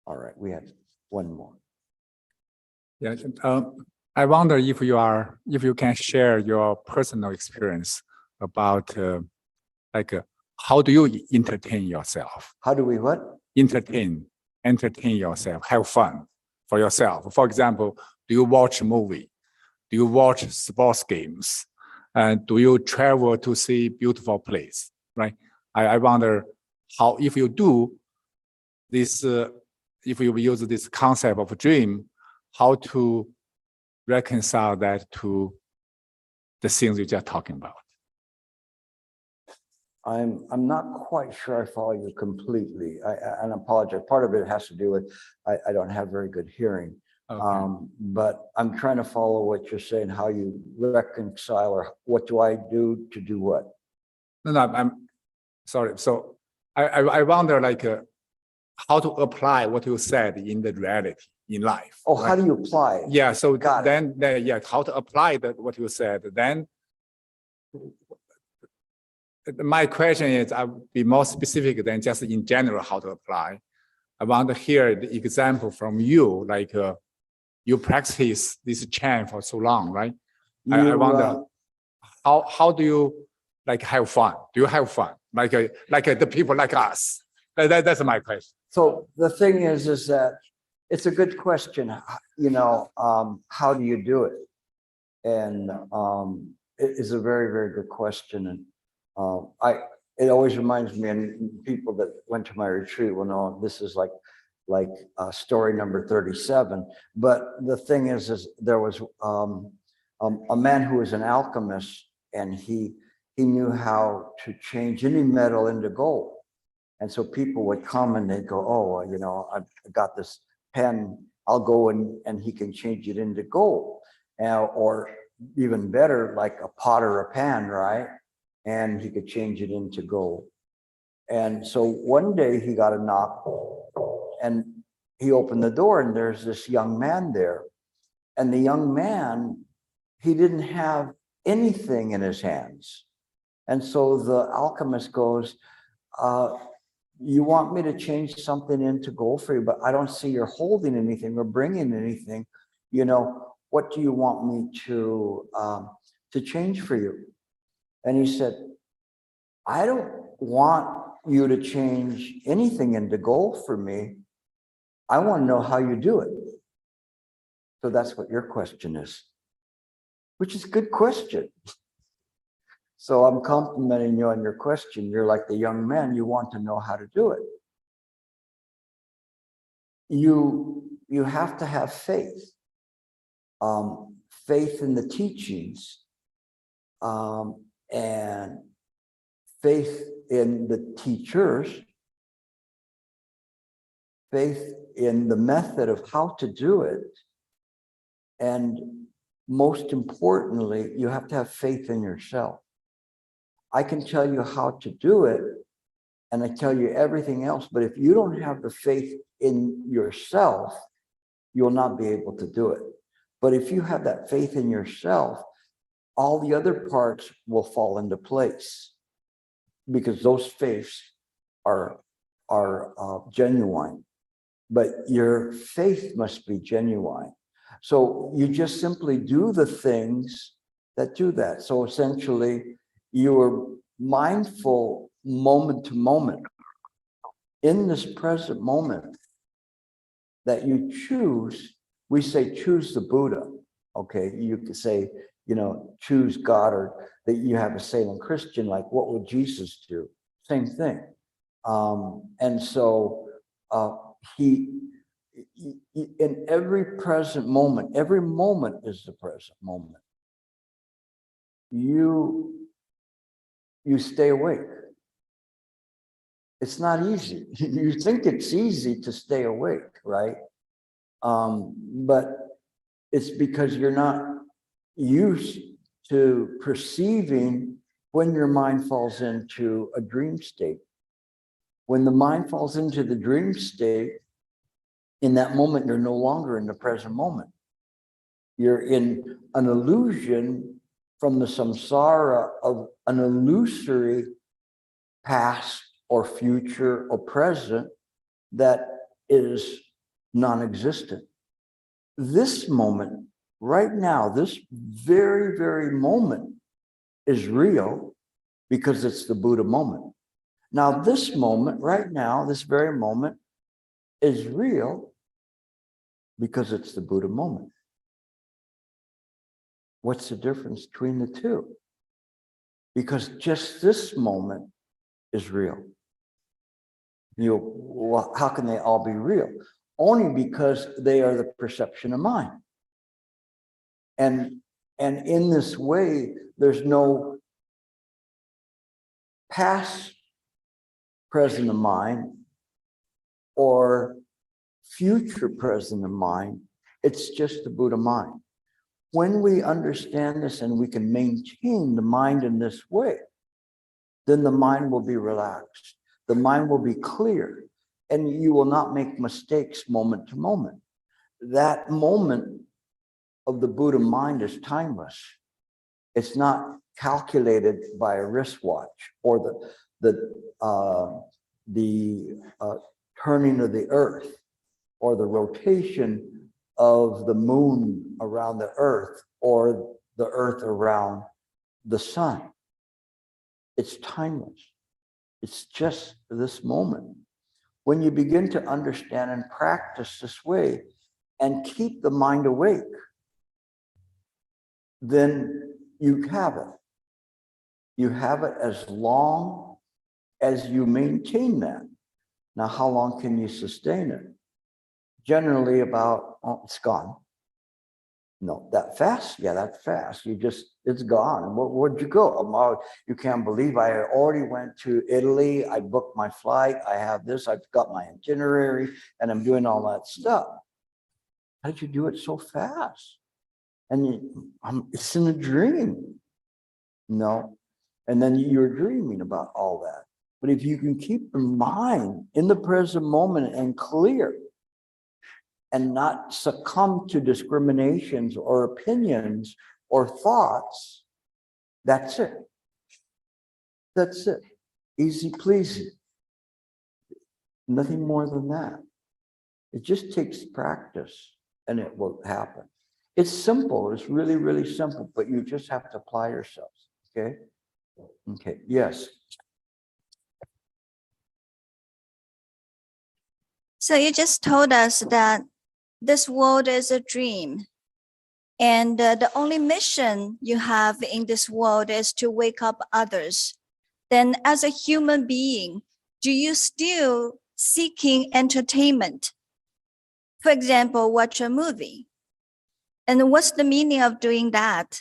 Speaker 1: All right. We have one more.
Speaker 3: Yeah, I wonder if you can share your personal experience about how do you entertain yourself?
Speaker 1: How do we what?
Speaker 3: Entertain yourself, have fun for yourself. For example, do you watch a movie? Do you watch sports games? And do you travel to see beautiful place? Right? I wonder how, if you do this, if you use this concept of a dream, how to reconcile that to the things you're just talking about.
Speaker 1: I'm not quite sure I follow you completely. I apologize. Part of it has to do with I don't have very good hearing.
Speaker 3: Okay.
Speaker 1: But I'm trying to follow what you're saying, how you reconcile, or what do I do to do what?
Speaker 3: No, I'm sorry. So I wonder how to apply what you said in the reality in life.
Speaker 1: Oh,
Speaker 3: right?
Speaker 1: how do you apply it?
Speaker 3: Yeah. So
Speaker 1: Got it.
Speaker 3: then yeah, how to apply what you said. Then my question is, I'll be more specific than just in general how to apply. I want to hear the example from you, you practice this chant for so long, right? I wonder how do you have fun? Do you have fun like the people like us? That's my question.
Speaker 1: So the thing is that it's a good question. You know, how do you do it? And it is a very, very good question. And it always reminds me, and people that went to my retreat will know this is like story number 37. But the thing is there was a man who was an alchemist, and he knew how to change any metal into gold. And so people would come and they'd go, oh, you know, I got this pen, I'll go and he can change it into gold. Or even better, like a pot or a pan, right? And he could change it into gold. And so one day he got a knock, and he opened the door, and there's this young man there. And the young man, he didn't have anything in his hands. And so the alchemist goes, you want me to change something into gold for you, but I don't see you're holding anything or bringing anything. You know, what do you want me to change for you? And he said, I don't want you to change anything into gold for me. I want to know how you do it. So that's what your question is, which is a good question. So I'm complimenting you on your question. You're like the young man, you want to know how to do it. You have to have faith. Faith in the teachings, and faith in the teachers, faith in the method of how to do it. And most importantly, you have to have faith in yourself. I can tell you how to do it, and I tell you everything else, but if you don't have the faith in yourself, you'll not be able to do it. But if you have that faith in yourself, all the other parts will fall into place, because those faiths are genuine. But your faith must be genuine. So you just simply do the things that do that. So essentially, you're mindful moment to moment in this present moment that you choose. We say choose the Buddha. Okay, you could say choose God, or that you have a Salem Christian, like what would Jesus do? Same thing. And so in every present moment, every moment is the present moment. You stay awake. It's not easy. You think it's easy to stay awake, right? But it's because you're not used to perceiving when your mind falls into a dream state. When the mind falls into the dream state, in that moment, you're no longer in the present moment. You're in an illusion from the samsara of an illusory past or future or present that is non-existent. This moment, right now, this very, very moment is real because it's the Buddha moment. Now, this moment, right now, this very moment is real because it's the Buddha moment. What's the difference between the two? Because just this moment is real. Well, how can they all be real? Only because they are the perception of mind. And in this way, there's no past present of mind or future present of mind. It's just the Buddha mind. When we understand this and we can maintain the mind in this way, then the mind will be relaxed. The mind will be clear, and you will not make mistakes moment to moment. That moment of the Buddha mind is timeless. It's not calculated by a wristwatch or the turning of the earth or the rotation of the moon around the earth or the earth around the sun. It's timeless. It's just this moment. When you begin to understand and practice this way and keep the mind awake, then you have it. You have it as long as you maintain that. Now, how long can you sustain it? Generally about, oh, it's gone. No, that fast? Yeah, that's fast. It's gone. Where'd you go? You can't believe I already went to Italy. I booked my flight. I have this. I've got my itinerary and I'm doing all that stuff. How did you do it so fast? And it's in a dream. No. And then you're dreaming about all that. But if you can keep the mind in the present moment and clear, and not succumb to discriminations or opinions or thoughts, that's it. That's it. Easy pleasy. Nothing more than that. It just takes practice and it will happen. It's simple. It's really, really simple, but you just have to apply yourselves. Okay? Okay. Yes.
Speaker 6: So you just told us that this world is a dream. And the only mission you have in this world is to wake up others. Then as a human being, do you still seeking entertainment? For example, watch a movie. And what's the meaning of doing that?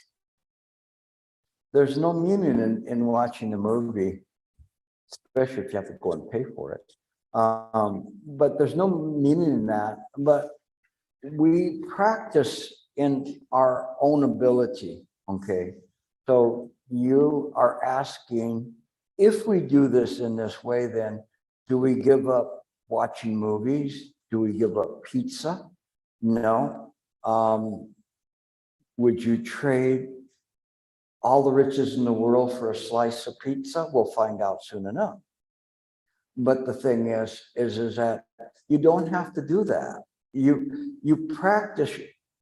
Speaker 1: There's no meaning in watching a movie, especially if you have to go and pay for it. But there's no meaning in that. But we practice in our own ability, okay? So you are asking, if we do this in this way, then do we give up watching movies? Do we give up pizza? No. Would you trade all the riches in the world for a slice of pizza? We'll find out soon enough. But the thing is that you don't have to do that. You practice,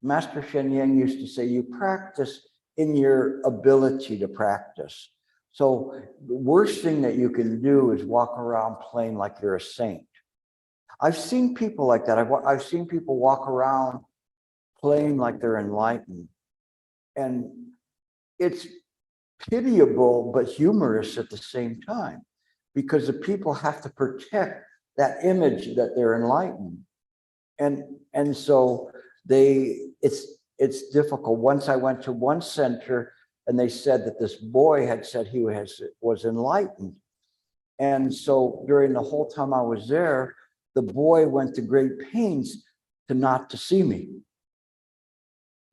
Speaker 1: Master Shen Yang used to say, you practice in your ability to practice. So the worst thing that you can do is walk around playing like you're a saint. I've seen people like that. I've seen people walk around playing like they're enlightened. And it's pitiable but humorous at the same time, because the people have to protect that image that they're enlightened. And so it's difficult. Once I went to one center and they said that this boy had said he was enlightened. And so during the whole time I was there, the boy went to great pains not to see me,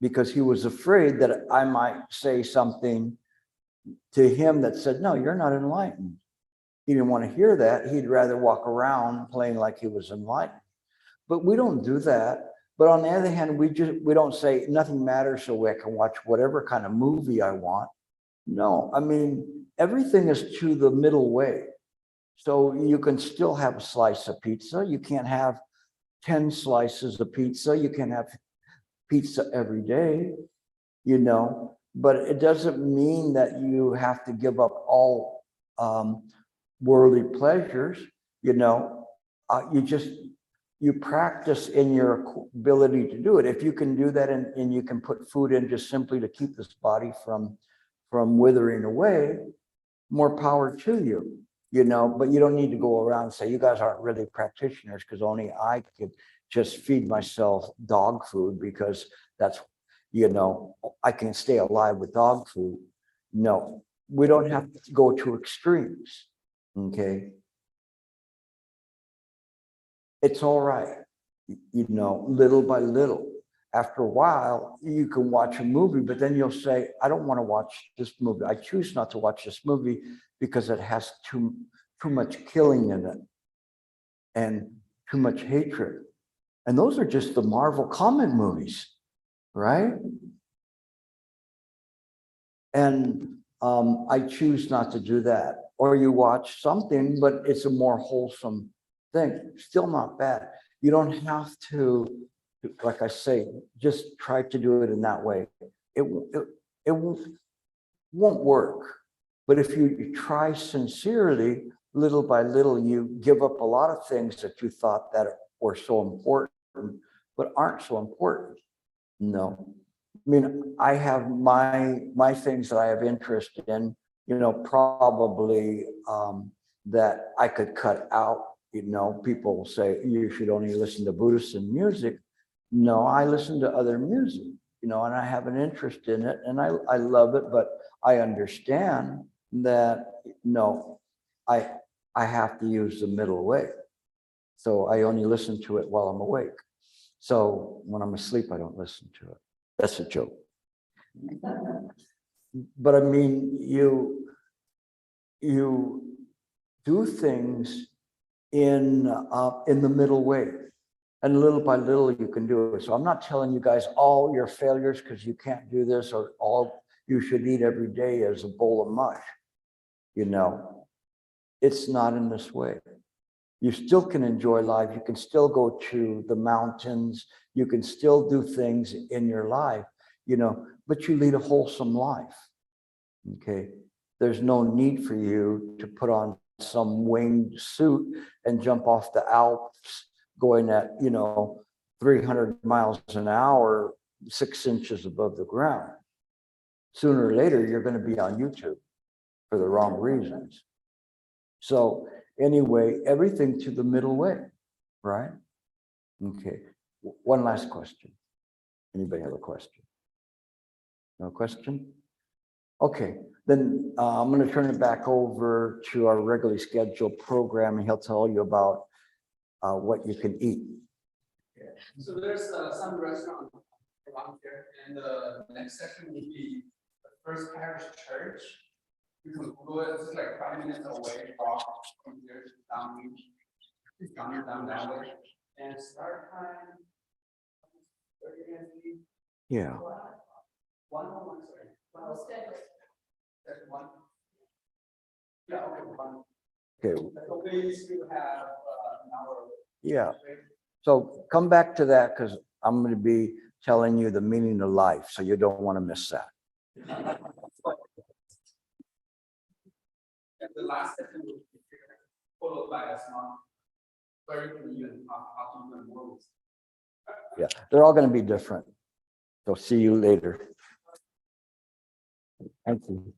Speaker 1: because he was afraid that I might say something to him that said, no, you're not enlightened. He didn't want to hear that. He'd rather walk around playing like he was enlightened. But we don't do that. But on the other hand, we don't say nothing matters, so I can watch whatever kind of movie I want. No, I mean, everything is to the middle way. So you can still have a slice of pizza. You can't have 10 slices of pizza. You can have pizza every day, but it doesn't mean that you have to give up all worldly pleasures. You practice in your ability to do it. If you can do that and you can put food in just simply to keep this body from withering away, more power to you. But you don't need to go around and say, you guys aren't really practitioners because only I could just feed myself dog food because that's, I can stay alive with dog food. No, we don't have to go to extremes. Okay. It's all right. Little by little. After a while, you can watch a movie, but then you'll say, I don't want to watch this movie. I choose not to watch this movie because it has too much killing in it and too much hatred. And those are just the Marvel comic movies, right? And I choose not to do that. Or you watch something, but it's a more wholesome thing. Still not bad. You don't have to, like I say, just try to do it in that way. It won't work. But if you try sincerely, little by little, you give up a lot of things that you thought that were so important, but aren't so important. No. I mean, I have my things that I have interest in, probably that I could cut out. People will say you should only listen to Buddhist music. No, I listen to other music, and I have an interest in it and I love it, but I understand that no, I have to use the middle way. So I only listen to it while I'm awake. So when I'm asleep, I don't listen to it. That's a joke. But I mean, you do things in the middle way, and little by little you can do it. So I'm not telling you guys all your failures because you can't do this, or all you should eat every day is a bowl of mush. It's not in this way. You still can enjoy life. You can still go to the mountains. You can still do things in your life, but you lead a wholesome life. Okay. There's no need for you to put on some winged suit and jump off the Alps going at, 300 miles an hour, 6 inches above the ground. Sooner or later, you're going to be on YouTube for the wrong reasons. So anyway, everything to the middle way, right? Okay. One last question. Anybody have a question? No question? Okay, then I'm going to turn it back over to our regularly scheduled program, and he'll tell you about what you can eat.
Speaker 2: So there's some restaurant around here, and the next session will be the First Parish Church. You can go, it's like 5 minutes away from here down that way. And start time.
Speaker 1: Yeah.
Speaker 2: One, sorry. One. Yeah, okay, one.
Speaker 1: Okay.
Speaker 2: So we used to have an hour.
Speaker 1: Yeah. So come back to that, because I'm going to be telling you the meaning of life, so you don't want to miss that.
Speaker 2: And the last session will be followed by a small, very even how to do words.
Speaker 1: Yeah, they're all going to be different. So see you later.
Speaker 3: Thank you.